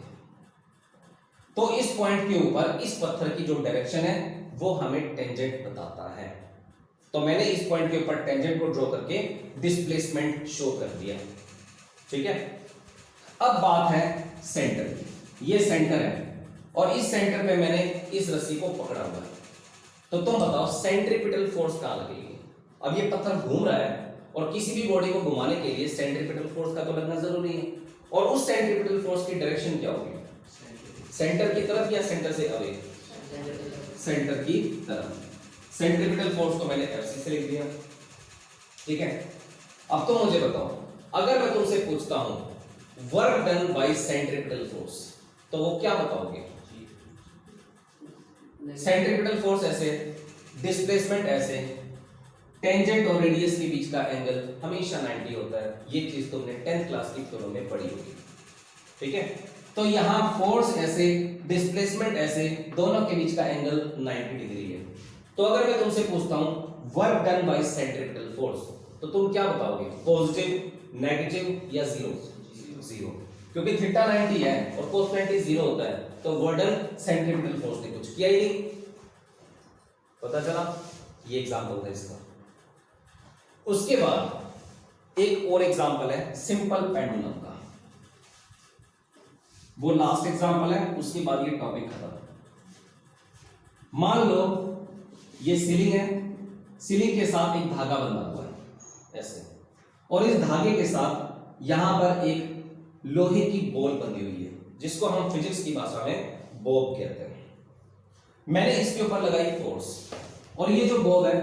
तो इस पॉइंट के ऊपर इस पत्थर की जो डायरेक्शन है वो हमें टेंजेंट बताता है। तो मैंने इस पॉइंट के ऊपर टेंजेंट को ड्रॉ करके डिस्प्लेसमेंट शो कर दिया, ठीक है। अब बात है सेंटर की। ये सेंटर है और इस सेंटर पे मैंने इस रस्सी को पकड़ा हुआ है, तो तुम बताओ सेंट्रीपिटल फोर्स कहां लगेगी। अब ये पत्थर घूम रहा है और किसी भी बॉडी को घुमाने के लिए सेंट्रीपिटल फोर्स का तो लगना जरूरी है, और उस सेंट्रीपिटल फोर्स की डायरेक्शन क्या होगी, सेंटर की तरफ या सेंटर से अवे, सेंटर की तरफ। सेंट्रीपिटल फोर्स को मैंने एफसी से लिख दिया, ठीक है। अब तो मुझे बताओ, अगर मैं तुमसे पूछता हूं work done by centripetal force, तो वो क्या बताओगे, सेंट्रीपिटल फोर्स ऐसे, डिस्प्लेसमेंट ऐसे, टेंजेंट और रेडियस के बीच का एंगल हमेशा 90 होता है। ये चीज तुमने 10th क्लास की थ्योरी में पढ़ी होगी, ठीक है। तो यहां फोर्स ऐसे, डिस्प्लेसमेंट ऐसे, दोनों के बीच का एंगल 90 डिग्री है। तो अगर मैं तुमसे पूछता हूं work done by centripetal force, तो तुम क्या बताओगे, पॉजिटिव, नेगेटिव या जीरो, क्योंकि थीटा 90 है और कोस 90 0 होता है, तो वर्डन सेंट्रीपिटल फोर्स ने कुछ किया ही नहीं। पता चला? ये एग्जांपल है इसका। उसके बाद एक और एग्जांपल है सिंपल पेंडुलम का, वो लास्ट एग्जांपल है, उसके बाद ये टॉपिक खत्म। मान लो ये सीलिंग है, सीलिंग के साथ एक धागा बंधा हुआ है ऐसे, और इस धागे के साथ यहां पर एक लोहे की बॉल बंधी हुई है जिसको हम फिजिक्स की भाषा में बॉब कहते हैं। मैंने इसके ऊपर लगाई फोर्स, और ये जो बॉब है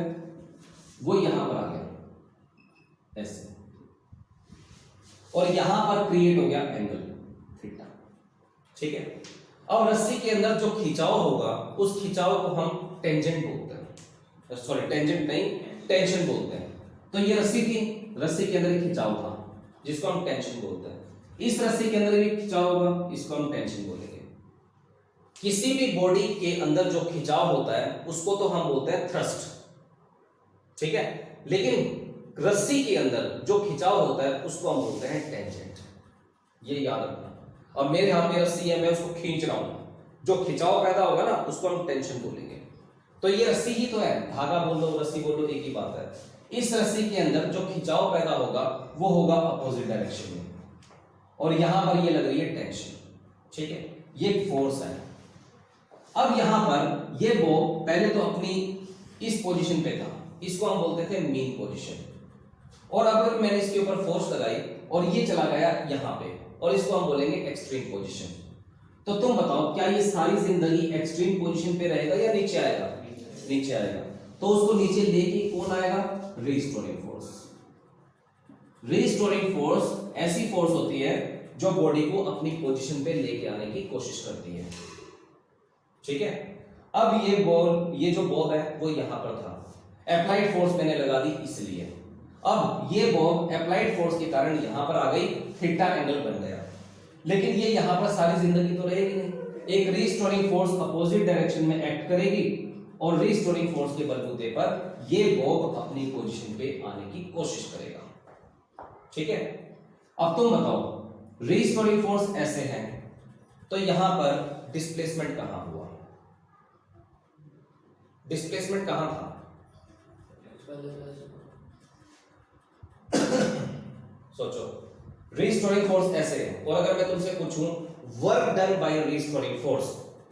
वो यहां पर आ गया ऐसे, और यहां पर क्रिएट हो गया एंगल थीटा। ठीक है, अब रस्सी के अंदर जो खिंचाव होगा उस खिंचाव को हम टेंजेंट बोलते हैं, सॉरी टेंजेंट नहीं, टेंशन बोलते हैं। तो ये रस्सी थी, रस्सी के अंदर एक खिंचाव था जिसको हम टेंशन बोलते हैं। इस रस्सी के अंदर भी खिंचाव होगा, इसको हम टेंशन बोलेंगे। किसी भी बॉडी के अंदर जो खिंचाव होता है उसको तो हम बोलते हैं थ्रस्ट, ठीक है, लेकिन रस्सी के अंदर जो खिंचाव होता है उसको हम बोलते हैं टेंजेंट। ये याद रखना। और मेरे हाथ में रस्सी है, मैं उसको खींच रहा हूं, जो खिंचाव पैदा होगा ना उसको हम टेंशन बोलेंगे। तो ये रस्सी ही तो है, धागा बोल दो रस्सी बोल दो एक ही बात है। इस रस्सी के अंदर जो खिंचाव पैदा होगा वो होगा अपोजिट डायरेक्शन में, और यहां पर ये लग रही है टेंशन। ठीक है, ये फोर्स है। अब यहां पर ये बो पहले तो अपनी इस पोजीशन पे था, इसको हम बोलते थे मीन पोजीशन, और अगर मैंने इसके ऊपर फोर्स लगाई और ये चला गया यहां पे, और इसको हम बोलेंगे एक्सट्रीम पोजीशन। तो तुम बताओ क्या ये सारी जिंदगी एक्सट्रीम पोजीशन पे रहेगा या नीचे आएगा? नीचे आएगा। तो उसको नीचे लेके कौन आएगा? Restoring force. रीस्टोरिंग फोर्स ऐसी फोर्स होती है जो बॉडी को अपनी पोजीशन पे लेके आने की कोशिश करती है। ठीक है, अब ये बॉल, ये जो बॉब है वो यहां पर था, अप्लाइड फोर्स मैंने लगा दी इसलिए। अब ये बॉब अप्लाइड फोर्स के कारण यहां पर आ गई, थीटा एंगल बन गया, लेकिन ये यहां पर सारी जिंदगी तो रहेगी नहीं। एक रीस्टोरिंग फोर्स अपोजिट डायरेक्शन में एक्ट करेगी, और रीस्टोरिंग फोर्स के बलबूते पर ये बॉब अपनी पोजीशन पे आने की कोशिश करेगा। ठीक है, अब तुम बताओ, रीस्टोरिंग फोर्स ऐसे है तो यहां पर डिस्प्लेसमेंट कहां हुआ? डिस्प्लेसमेंट कहां था? सोचो, रीस्टोरिंग फोर्स ऐसे है, और अगर मैं तुमसे पूछूं work done by restoring force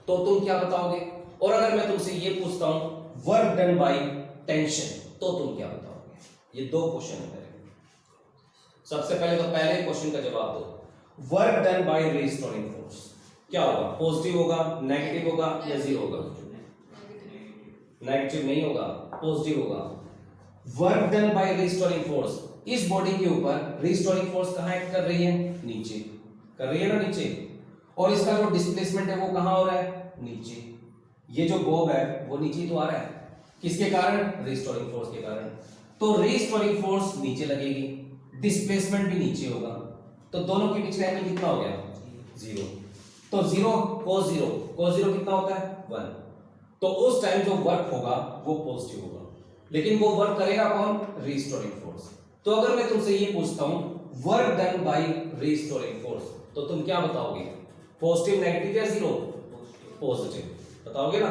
तो तुम क्या बताओगे? और अगर मैं तुमसे ये पूछता हूं वर्क डन बाय टेंशन तो तुम क्या बताओगे? ये दो क्वेश्चन है मेरे। सबसे पहले तो पहले क्वेश्चन का जवाब दो। Work done by restoring force क्या होगा? पॉजिटिव होगा, नेगेटिव होगा या जीरो होगा? नेगेटिव नहीं होगा, पॉजिटिव होगा। Work done by restoring force, इस बॉडी के ऊपर रीस्टोरिंग फोर्स कहां एक्ट कर रही है? नीचे कर रही है ना, नीचे। और इसका जो डिस्प्लेसमेंट है वो कहां हो रहा है? नीचे। ये जो बॉब है वो नीचे ही तो आ रहा है, किसके कारण? रीस्टोरिंग फोर्स के कारण। तो रीस्टोरिंग फोर्स नीचे लगेगी, डिस्प्लेसमेंट भी नीचे होगा, तो दोनों के बीच का एंगल कितना हो गया? जीरो। तो जीरो cos जीरो कितना होता है? 1। तो उस टाइम जो वर्क होगा वो पॉजिटिव होगा, लेकिन वो वर्क करेगा कौन? Restoring force. तो अगर मैं तुमसे ये पूछता हूं work done by restoring force तो तुम क्या बताओगे? पॉजिटिव, नेगेटिव या जीरो? पॉजिटिव बताओगे ना।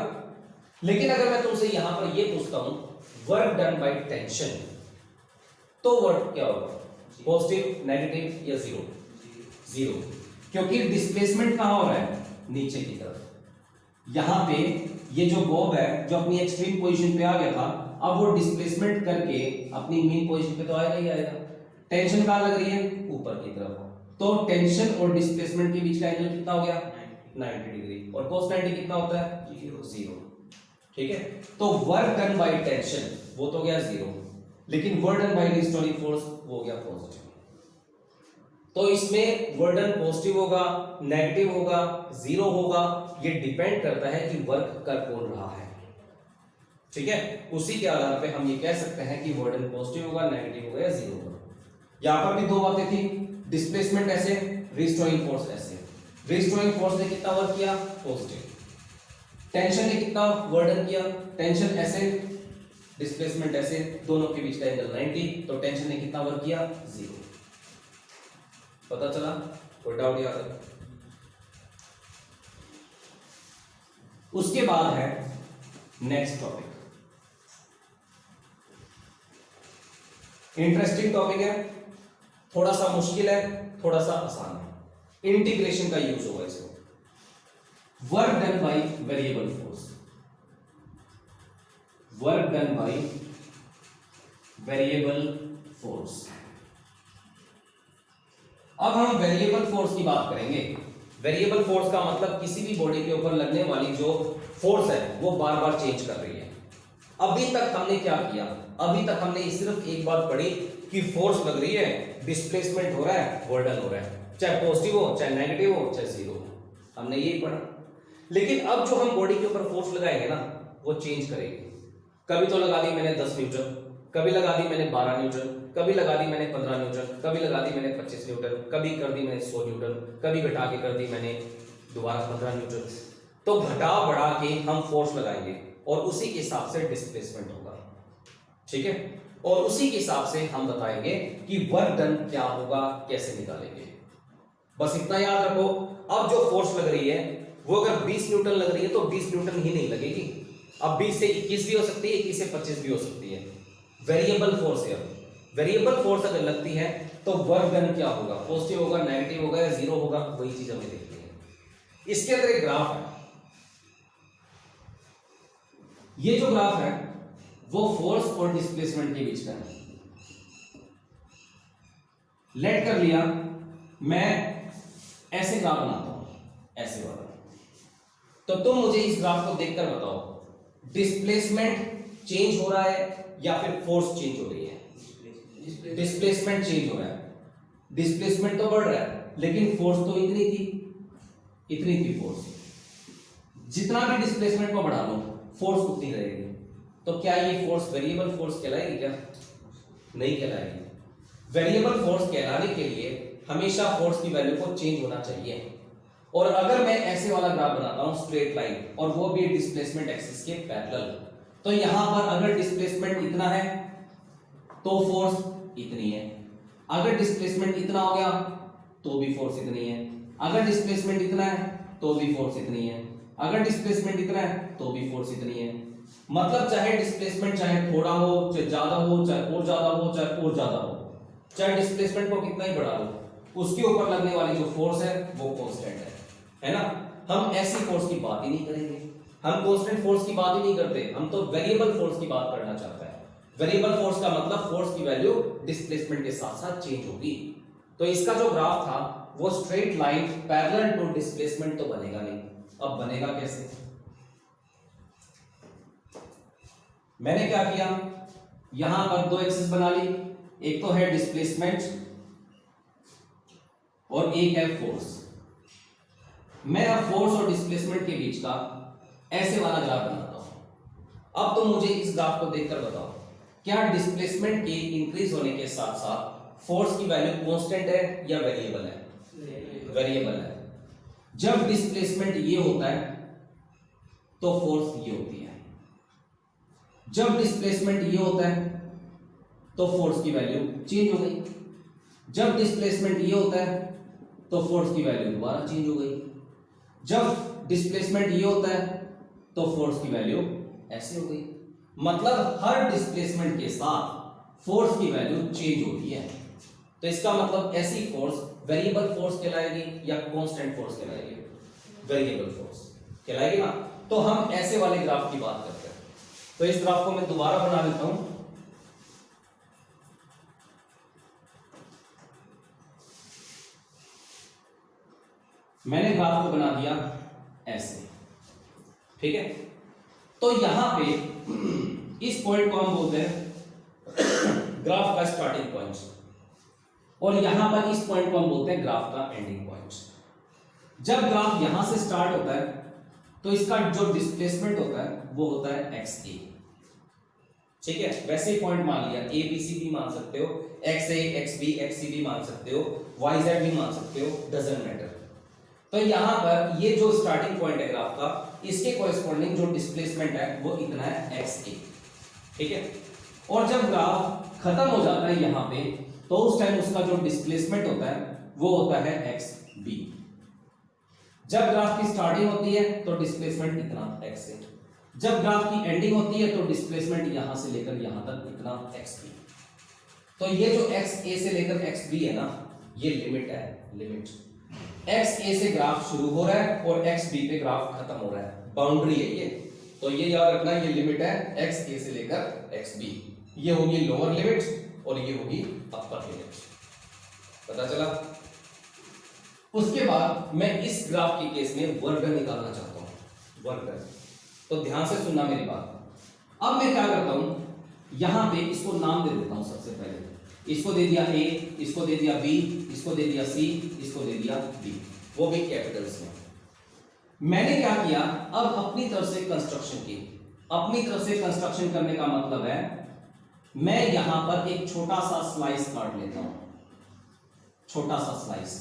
लेकिन अगर मैं तुमसे यहां पर ये पूछता हूं वर्क डन बाय टेंशन तो वर्क क्या होगा? पॉजिटिव, नेगेटिव या जीरो? जीरो, क्योंकि डिस्प्लेसमेंट कहां हो रहा है? नीचे की तरफ। यहां पे ये जो बॉब है जो अपनी एक्सट्रीम पोजीशन पे आ गया था, अब वो डिस्प्लेसमेंट करके अपनी मीन पोजीशन पे तो आएगा ही आएगा। टेंशन कहां लग रही है? ऊपर की तरफ। तो टेंशन और डिस्प्लेसमेंट के बीच का एंगल कितना हो गया? 90 डिग्री। और cos 90 कितना होता है? जीरो। ठीक है, तो वर्क डन बाय टेंशन वो तो गया जीरो, लेकिन work done by restoring force वो गया पॉजिटिव। तो इसमें वर्क डन पॉजिटिव होगा, नेगेटिव होगा, जीरो होगा, ये डिपेंड करता है कि वर्क कर कौन रहा है। ठीक है, उसी के आधार पे हम ये कह सकते हैं कि वर्क डन पॉजिटिव होगा, नेगेटिव होगा या जीरो होगा। यहां पर भी दो बातें थी, डिस्प्लेसमेंट ऐसे, रिस्टोरिंग फोर्स ऐसे। रिस्टोरिंग फोर्स ने कितना वर्क किया? पॉजिटिव। टेंशन ने कितना वर्क डन किया? टेंशन ऐसे, डिस्प्लेसमेंट ऐसे, दोनों के बीच का एंगल 90, तो टेंशन ने कितना वर्क किया? जीरो। पता चला? कोई डाउट याद है? उसके बाद है नेक्स्ट टॉपिक, इंटरेस्टिंग टॉपिक है, थोड़ा सा मुश्किल है, थोड़ा सा आसान है। इंटीग्रेशन का यूज होगा इसमें। Work done by variable force, work done by variable force. अब हम वेरिएबल फोर्स की बात करेंगे। वेरिएबल फोर्स का मतलब किसी भी बॉडी के ऊपर लगने वाली जो फोर्स है वो बार बार चेंज कर रही है। अभी तक हमने क्या किया, अभी तक हमने सिर्फ एक बात पढ़ी कि फोर्स लग रही है, डिस्प्लेसमेंट हो रहा है, वर्डन हो रहा है, चाहे पॉजिटिव हो, चाहे नेगेटिव हो, चाहे जीरो हो, हमने यही पढ़ा। लेकिन अब जो हम बॉडी के ऊपर फोर्स लगाएंगे ना वो चेंज करेगी। कभी तो लगा दी मैंने 10 न्यूटन, कभी लगा दी मैंने 12 न्यूटन, कभी लगा दी मैंने 15 न्यूटन, कभी लगा दी मैंने 25 न्यूटन, कभी कर दी मैंने 100 न्यूटन, कभी घटा के कर दी मैंने दोबारा 15 न्यूटन। तो घटा बढ़ा के हम फोर्स लगाएंगे और उसी के हिसाब से डिस्प्लेसमेंट होगा, ठीक है। और उसी के हिसाब से हम बताएंगे कि वर्क डन क्या होगा, कैसे निकालेंगे। बस इतना याद रखो, अब जो फोर्स लग रही है वो अगर 20 न्यूटन लग रही है तो 20 न्यूटन ही नहीं लगेगी। अब 20 से 21 भी हो सकती है, 21 से 25 भी हो सकती है। वेरिएबल फोर्स है। वेरिएबल फोर्स अगर लगती है तो वर्क डन क्या होगा, पॉजिटिव होगा, नेगेटिव होगा या जीरो होगा, वही चीज हमें देखनी है। इसके अंदर एक ग्राफ है, ये जो ग्राफ है वो फोर्स और डिस्प्लेसमेंट के बीच का है। लेट कर लिया मैं ऐसे ग्राफ बनाता हूं, ऐसे वाला। तो तुम मुझे इस ग्राफ को देखकर बताओ, डिस्प्लेसमेंट चेंज हो रहा है या फिर फोर्स चेंज हो रही है? डिस्प्लेसमेंट चेंज हो रहा है। डिस्प्लेसमेंट तो बढ़ रहा है लेकिन फोर्स तो इतनी थी फोर्स। जितना भी डिस्प्लेसमेंट को बढ़ा लो फोर्स उतनी रहेगी। तो क्या ये फोर्स वेरिएबल फोर्स कहलाएगी? क्या नहीं कहलाएगी। वेरिएबल फोर्स कहलाने के लिए हमेशा फोर्स की वैल्यू को चेंज होना चाहिए। और अगर मैं ऐसे वाला ग्राफ बनाता हूं स्ट्रेट लाइन, और वो भी डिस्प्लेसमेंट एक्सिस के पैरेलल, तो यहां पर अगर डिस्प्लेसमेंट इतना है तो फोर्स इतनी है, अगर डिस्प्लेसमेंट इतना हो गया तो भी फोर्स इतनी है, अगर डिस्प्लेसमेंट इतना है तो भी फोर्स इतनी है, अगर डिस्प्लेसमेंट इतना है तो भी फोर्स इतनी है। मतलब चाहे डिस्प्लेसमेंट चाहे थोड़ा हो, चाहे ज्यादा हो, चाहे और ज्यादा हो, चाहे और ज्यादा हो, चाहे डिस्प्लेसमेंट को कितना ही बढ़ा लो, उसके ऊपर लगने वाली जो फोर्स है वो कांस्टेंट है ना। हम ऐसी फोर्स की बात ही नहीं करेंगे, हम कांस्टेंट फोर्स की बात ही नहीं करते, हम तो वेरिएबल फोर्स की बात करना चाहते हैं। वेरिएबल फोर्स का मतलब फोर्स की वैल्यू डिस्प्लेसमेंट के साथ साथ चेंज होगी। तो इसका जो ग्राफ था वो straight line parallel to displacement तो बनेगा नहीं। अब बनेगा कैसे? मैंने क्या किया, यहां पर दो एक्सिस बना ली, एक तो है डिस्प्लेसमेंट और एक है फोर्स। मैं अब फोर्स और डिस्प्लेसमेंट के बीच का ऐसे वाला ग्राफ बनाता हूं। अब तुम मुझे इस ग्राफ को देखकर बताओ, क्या डिस्प्लेसमेंट के इंक्रीज होने के साथ साथ फोर्स की वैल्यू कांस्टेंट है या वेरिएबल है? वेरिएबल है। जब डिस्प्लेसमेंट ये होता है तो फोर्स ये होती है, जब डिस्प्लेसमेंट ये होता है तो फोर्स की वैल्यू चेंज हो गई, जब डिस्प्लेसमेंट ये होता है तो फोर्स की वैल्यू दोबारा चेंज हो गई, जब डिस्प्लेसमेंट ये होता है तो फोर्स की वैल्यू ऐसे हो गई। मतलब हर डिस्प्लेसमेंट के साथ फोर्स की वैल्यू चेंज होती है। तो इसका मतलब ऐसी फोर्स वेरिएबल फोर्स कहलाएगी या कांस्टेंट फोर्स कहलाएगी? वेरिएबल फोर्स कहलाएगी ना। तो हम ऐसे वाले ग्राफ की बात करते हैं। तो इस ग्राफ को मैं दोबारा बना लेता हूं। मैंने ग्राफ को बना दिया ऐसे, ठीक है। तो यहां पे इस पॉइंट को हम बोलते हैं ग्राफ का स्टार्टिंग पॉइंट, और यहां पर इस पॉइंट को हम बोलते हैं ग्राफ का एंडिंग पॉइंट। जब ग्राफ यहां से स्टार्ट होता है तो इसका जो डिस्प्लेसमेंट होता है वो होता है एक्स ए, ठीक है। वैसे ही पॉइंट मान लिया, ए बी सी भी मान सकते हो, एक्स ए एक्स बी एक्स सी भी मान सकते हो, वाई जेड भी मान सकते हो, डजंट मैटर। तो यहां पर ये जो स्टार्टिंग पॉइंट है ग्राफ का, इसके कोरिस्पोंडिंग जो डिस्प्लेसमेंट है वो इतना है एक्स ए, ठीक है। और जब ग्राफ खत्म हो जाता है यहां पे, तो उस टाइम उसका जो डिस्प्लेसमेंट होता है वो होता है एक्स बी। जब ग्राफ की स्टार्टिंग होती है तो डिस्प्लेसमेंट इतना एक्स ए, जब ग्राफ की एंडिंग होती है तो डिस्प्लेसमेंट यहां से लेकर यहां तक इतना एक्स बी। तो ये जो एक्स ए से लेकर एक्स बी है ना, ये लिमिट है, लिमिट। एक्स ए से ग्राफ शुरू हो रहा है और एक्स बी पे ग्राफ खत्म हो रहा है, बाउंड्री है ये। तो तो ये याद रखना, ये लिमिट है एक्स ए से लेकर एक्स बी, ये होगी लोअर लिमिट और ये होगी अपर लिमिट। पता चला? उसके बाद मैं इस ग्राफ के केस में वर्ग निकालना चाहता हूं, वर्ग। तो ध्यान से सुनना मेरी बात। अब मैं क्या करता हूं, यहां पे इसको नाम दे देता हूं। सबसे पहले इसको दे दिया ए, इसको दे दिया बी, इसको दे दिया सी, इसको दे दिया डी, वो भी कैपिटल्स में। मैंने क्या किया, अब अपनी तरफ से कंस्ट्रक्शन की। अपनी तरफ से कंस्ट्रक्शन करने का मतलब है मैं यहां पर एक छोटा सा स्लाइस काट लेता हूं, छोटा सा स्लाइस।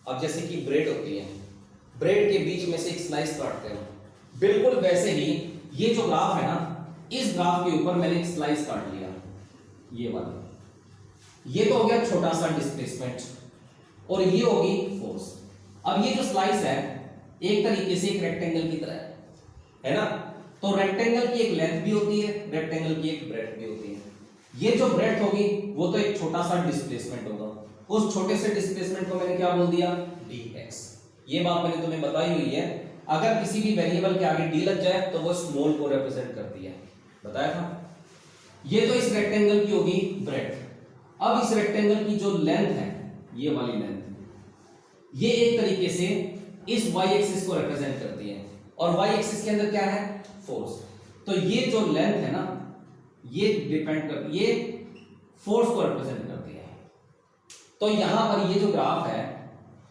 अब जैसे कि ब्रेड होती है, ब्रेड के बीच में से एक स्लाइस काटते हैं, बिल्कुल वैसे ही ये जो ग्राफ है ना, इस ग्राफ के ऊपर मैंने एक स्लाइस काट लिया, ये वाला। ये तो हो गया छोटा सा डिस्प्लेसमेंट और ये होगी फोर्स। अब ये जो स्लाइस है एक तरीके से एक रेक्टेंगल की तरह है ना, तो रेक्टेंगल की एक लेंथ भी होती है, रेक्टेंगल की एक ब्रेड्थ भी होती है। ये जो ब्रेड्थ होगी वो तो एक छोटा सा डिस्प्लेसमेंट होगा, उस छोटे से डिस्प्लेसमेंट को मैंने क्या बोल दिया, dx। ये बात मैंने तुम्हें बताई हुई है, अगर किसी भी वेरिएबल के आगे d लग जाए तो वो स्मॉल को रिप्रेजेंट करती है, बताया था। ये तो इस रेक्टेंगल की होगी ब्रेड्थ। अब इस रेक्टेंगल की जो लेंथ है, ये वाली लेंथ, ये एक तरीके से इस y एक्सिस को रिप्रेजेंट करती है, और y एक्सिस के अंदर क्या है, फोर्स। तो ये जो लेंथ है ना, ये डिपेंड करती, ये फोर्स को रिप्रेजेंट करती है। तो यहां पर ये जो ग्राफ है,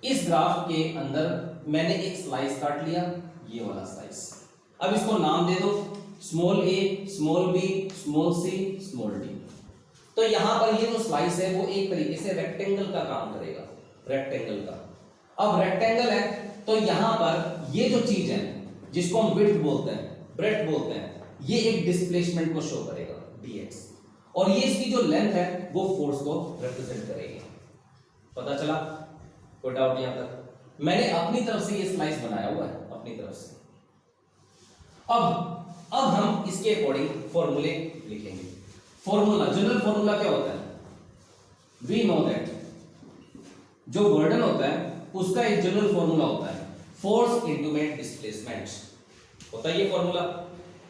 इस ग्राफ के अंदर मैंने एक स्लाइस काट लिया, ये वाला स्लाइस। अब इसको नाम दे दो, स्मॉल ए, small B, small C, small D. तो यहां पर ये जो स्लाइस है वो एक तरीके से रेक्टेंगल का काम करेगा, रेक्टेंगल का। अब रेक्टेंगल है तो यहां पर ये जो चीज है जिसको हम विड्थ बोलते हैं, ब्रेड्थ बोलते हैं, ये एक डिस्प्लेसमेंट को शो करेगा dx, और ये इसकी जो लेंथ है वो फोर्स को रिप्रेजेंट करेगी। पता चला? कोई डाउट यहां तक? मैंने अपनी तरफ से ये स्लाइस बनाया हुआ है, अपनी तरफ से। अब हम इसके अकॉर्डिंग फॉर्मूले लिखेंगे। फॉर्मूला, जनरल फॉर्मूला क्या होता है, वी नो दैट जो वर्डन होता है उसका एक जनरल फॉर्मूला होता है, फोर्स इनटू में डिस्प्लेसमेंट होता है। ये फॉर्मूला,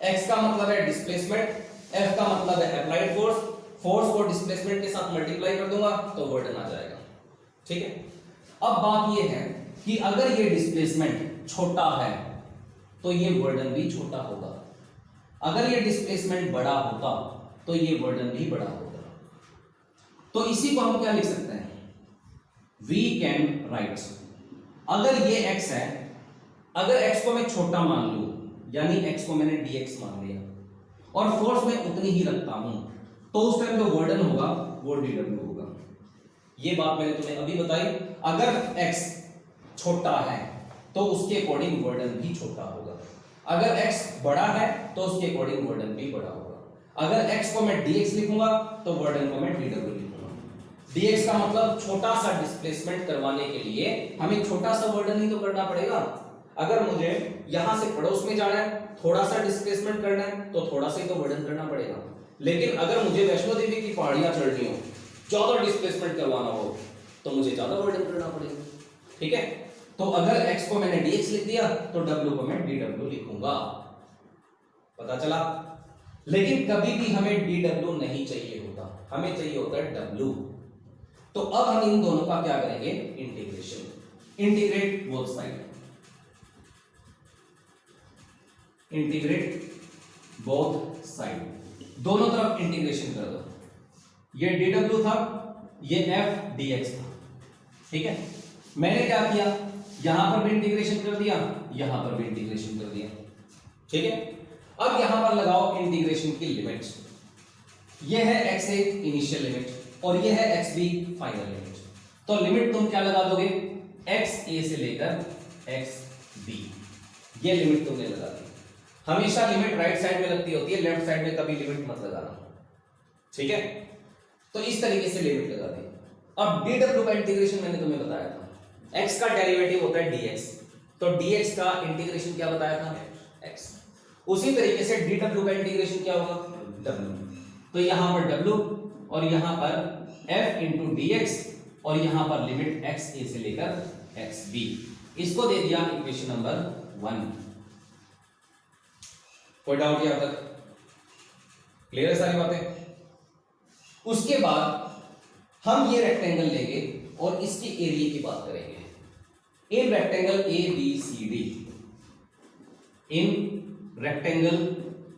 x का मतलब है डिस्प्लेसमेंट, f का मतलब है अप्लाइड फोर्स, फोर्स को डिस्प्लेसमेंट के साथ मल्टीप्लाई कर दूंगा तो वर्डन आ जाएगा। ठीक है? अब बात ये है कि अगर ये डिस्प्लेसमेंट छोटा है तो ये वर्डन भी छोटा होगा, अगर ये डिस्प्लेसमेंट बड़ा होता तो ये वर्डन भी बड़ा होगा। तो इसी को हम क्या लिख सकते हैं, वी कैन राइट, अगर ये x है, अगर x को मैं छोटा मान लूं, यानी x को मैंने dx मान लिया और फोर्स में उतनी ही रखता हूं, तो उस टाइम जो वर्डन होगा वो dw होगा। ये बात मैंने तुम्हें अभी बताई, अगर x छोटा है तो उसके अकॉर्डिंग वर्डन भी छोटा होगा, अगर x बड़ा है तो उसके अकॉर्डिंग वर्डन भी बड़ा होगा। अगर x को मैं dx लिखूंगा तो वर्डन को मैं dw लिखूंगा। dx का मतलब छोटा सा डिस्प्लेसमेंट करवाने के लिए हमें छोटा सा वर्डन ही तो करना पड़ेगा। अगर मुझे यहां से पड़ोस में जाना है, थोड़ा सा डिस्प्लेसमेंट करना है, तो थोड़ा सा ही तो वर्डन करना पड़ेगा। लेकिन अगर मुझे वैष्णो देवी की पहाड़ियां चढ़नी हो, ज्यादा डिस्प्लेसमेंट करवाना हो, तो मुझे ज्यादा वर्डन करना पड़ेगा। ठीक है? तो अगर x को मैंने dx लिख दिया तो w को मैं dw लिखूंगा। पता चला? लेकिन कभी भी हमें dw नहीं चाहिए होता, हमें चाहिए होता है w। तो अब हम इन दोनों का क्या करेंगे, integration. Integrate both side, integrate both side, दोनों तरफ इंटीग्रेशन कर दो। ये dw था, ये f dx था। ठीक है? मैंने क्या किया, यहां पर भी इंटीग्रेशन कर दिया, यहां पर भी इंटीग्रेशन कर दिया। ठीक है? अब यहां पर लगाओ इंटीग्रेशन की लिमिट। यह है x a इनिशियल लिमिट और यह है x b फाइनल लिमिट। तो लिमिट तुम क्या लगा दोगे, x a से लेकर x b, ये लिमिट तुमने लगा दी। हमेशा लिमिट राइट साइड में लगती होती है, लेफ्ट साइड में कभी लिमिट मत लगाना। ठीक है? तो इस तरीके से लिमिट लगा दी। अब dw का इंटीग्रेशन मैंने तुम्हें बताया था, x का डेरिवेटिव होता है dx, तो dx का इंटीग्रेशन क्या बताया था, x। उसी तरीके से dw का इंटीग्रेशन क्या होगा, w। तो यहां पर w और यहां पर f इंटू dx और यहां पर लिमिट x a से लेकर x b, इसको दे दिया इक्वेशन नंबर 1। कोई डाउट यहां तक? क्लियर है सारी बातें? उसके बाद हम ये रेक्टेंगल लेंगे और इसके एरिया की बात करेंगे। In rectangle A B C D, in rectangle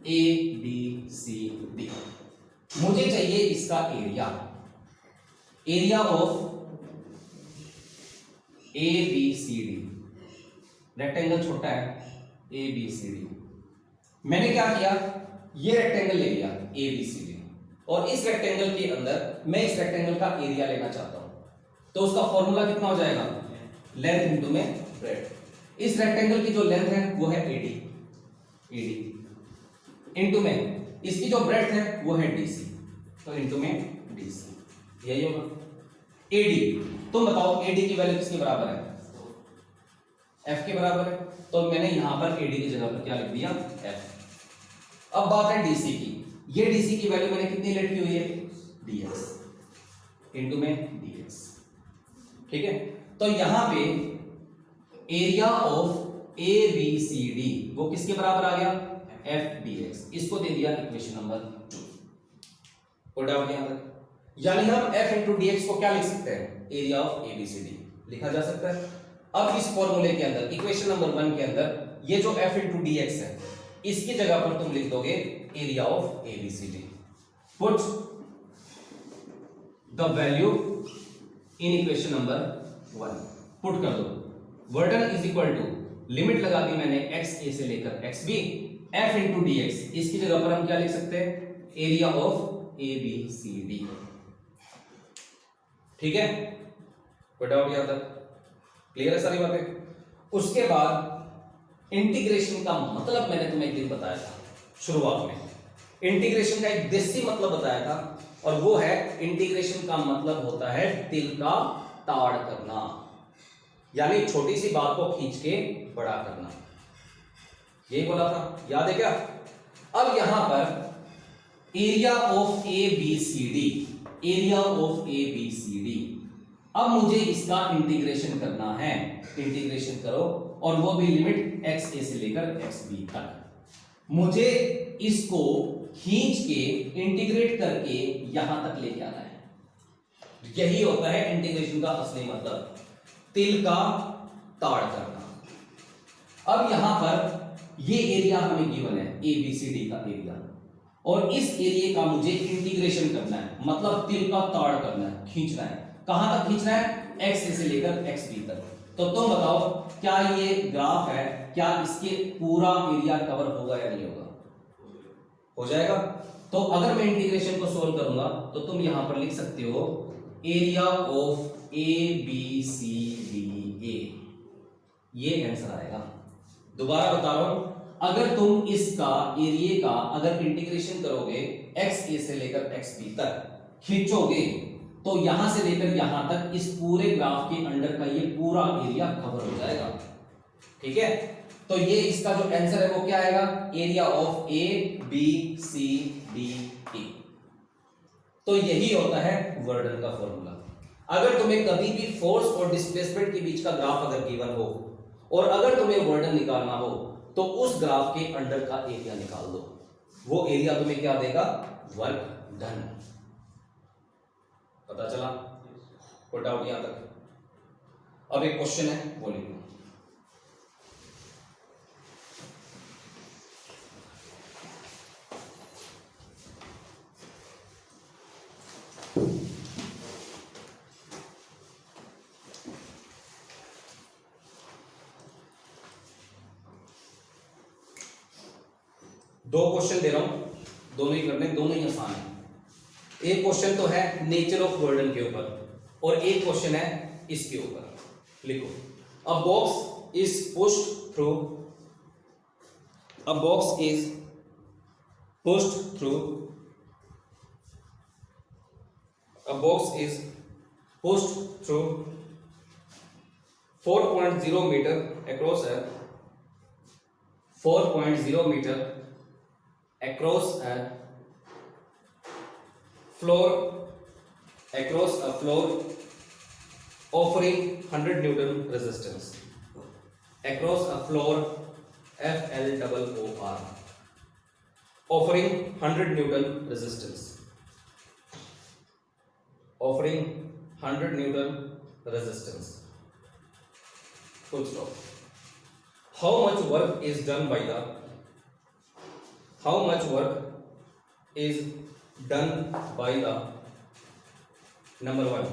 A B C D मुझे चाहिए इसका area, area of A B C D. Rectangle छोटा है ए बी सी डी, मैंने क्या किया, ये रेक्टेंगल ले लिया ए बी सी डी, और इस रेक्टेंगल के अंदर मैं इस रेक्टेंगल का एरिया लेना चाहता हूं, तो उसका फॉर्मूला कितना हो जाएगा, लेंथ इंटू में ब्रेड्थ। इस रेक्टेंगल की जो लेंथ है वो है एडी, इंटू में इसकी जो ब्रेड्थ है वो है डीसी, तो इंटू में डीसी, यही होगा एडी। तुम बताओ एडी की वैल्यू किसके बराबर है, एफ के बराबर है, तो मैंने यहां पर एडी की जगह पर क्या लिख दिया, एफ। अब बात है डीसी की, ये डीसी की वैल्यू मैंने कितनी लेट की हुई है, डीएक्स, इंटू में डीएक्स, ठीक है। तो यहां पे area of A B C D वो किसके बराबर आ गया, एफ डी एक्स, इसको दे दिया इक्वेशन नंबर 2। कोई डाउट यहां तक? यानी हम एफ इंटू डी एक्स को क्या लिख सकते हैं, area of A B C D लिखा जा सकता है। अब इस फॉर्मूले के अंदर इक्वेशन नंबर 1 के अंदर ये जो एफ इंटू डी एक्स है इसकी जगह पर तुम लिख दोगे area of A B C D. Put the value in equation number 1, put कर दो, work done is equal to, limit लगा दी मैंने एक्स ए से लेकर x B, f into d x, इसकी जगह पर हम क्या लिख सकते हैं, area of A B C D, ठीक है। कोई डाउट यहां तक? क्लियर है सारी बातें? उसके बाद इंटीग्रेशन का मतलब मैंने तुम्हें एक दिन बताया था शुरुआत में, इंटीग्रेशन का एक देसी मतलब बताया था, और वो है इंटीग्रेशन का मतलब होता है तिल का ताड़ करना, यानी छोटी सी बात को खींच के बड़ा करना, यही बोला था, याद है क्या? अब यहां पर area of A B C D, area of A B C D, अब मुझे इसका इंटीग्रेशन करना है, इंटीग्रेशन करो, और वो भी लिमिट एक्स ए से लेकर एक्स बी तक। मुझे इसको खींच के इंटीग्रेट करके यहां तक लेके आना है, यही होता है इंटीग्रेशन का असली मतलब, तिल का ताड़ करना। अब यहां पर ये एरिया हमें गिवन है ए बी सी डी का एरिया, और इस एरिया का मुझे इंटीग्रेशन करना है, मतलब तिल का ताड़ करना है, खींचना है। कहां तक खींचना है, एक्स ए से लेकर एक्स बी तक। तो तुम बताओ क्या ये ग्राफ है, क्या इसके पूरा एरिया कवर होगा या नहीं होगा, हो जाएगा। तो अगर मैं इंटीग्रेशन को सोल्व करूंगा तो तुम यहां पर लिख सकते हो area of A B C D A, ये आंसर आएगा। दोबारा बता रहा हूं, अगर तुम इसका एरिया का अगर इंटीग्रेशन करोगे एक्स ए से लेकर एक्स बी तक खींचोगे, तो यहां से लेकर यहां तक इस पूरे ग्राफ के अंडर का ये पूरा एरिया कवर हो जाएगा, ठीक है। तो ये इसका जो आंसर है वो क्या आएगा, area of A B C D E. तो यही होता है वर्डन का फॉर्मूला। अगर तुम्हें कभी भी फोर्स और डिस्प्लेसमेंट के बीच का ग्राफ अगर गिवन हो, और अगर तुम्हें वर्डन निकालना हो, तो उस ग्राफ के अंडर का एरिया निकाल दो, वो एरिया तुम्हें क्या देगा, वर्क डन। पता चला? कोई डाउट यहां तक? अब एक क्वेश्चन है वो लिखो। दो क्वेश्चन दे रहा हूं, दोनों ही करने, दोनों ही आसान है। एक क्वेश्चन तो है नेचर ऑफ वर्डन के ऊपर, और एक क्वेश्चन है इसके ऊपर। लिखो, a box is pushed through, a box is pushed through, a box is pushed through 4.0 metre across a 4.0 meter across a floor offering 100 Newton resistance across a floor FLOOR. offering 100 Newton resistance, offering 100 Newton resistance, full stop. How much work is done by the, how much work is done by the, number 1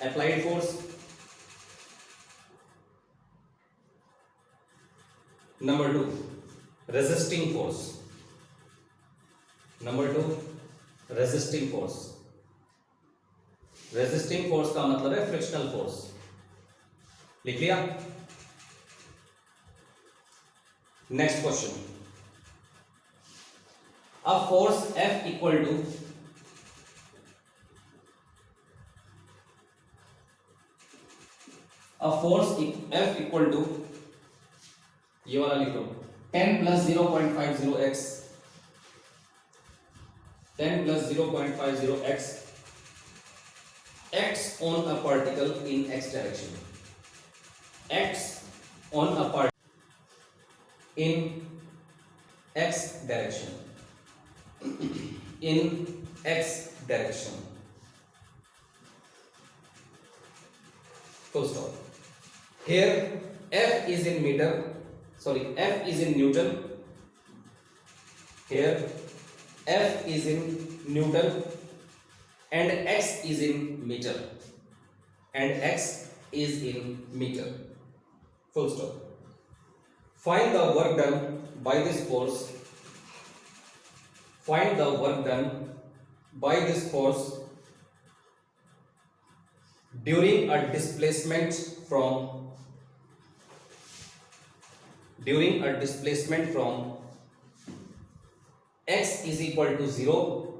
applied force, number 2 resisting force, number 2 resisting force. Resisting force का मतलब है frictional force, लिख लिया। Next question, a force F equal to, a force F equal to, ये वाला लिख लो, 10 plus 0.50x, 10 plus 0.50x acts on a particle in x direction, acts on a particle in x direction, in x direction, full stop. Here F is in meter, sorry, F is in Newton, here F is in Newton and x is in meter, and x is in meter, full stop. Find the work done by this force, find the work done by this force during a displacement from, during a displacement from x is equal to 0,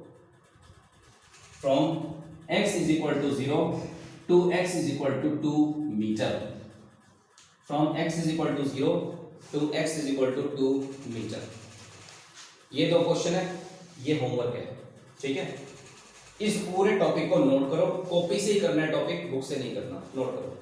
from x is equal to 0 to x is equal to 2 meter, from x is equal to 0 to x is equal to 2 meter. ये दो question है, ये homework है, ठीक है। इस पूरे topic को नोट करो, कॉपी से ही करना है टॉपिक, बुक से नहीं करना, नोट करो।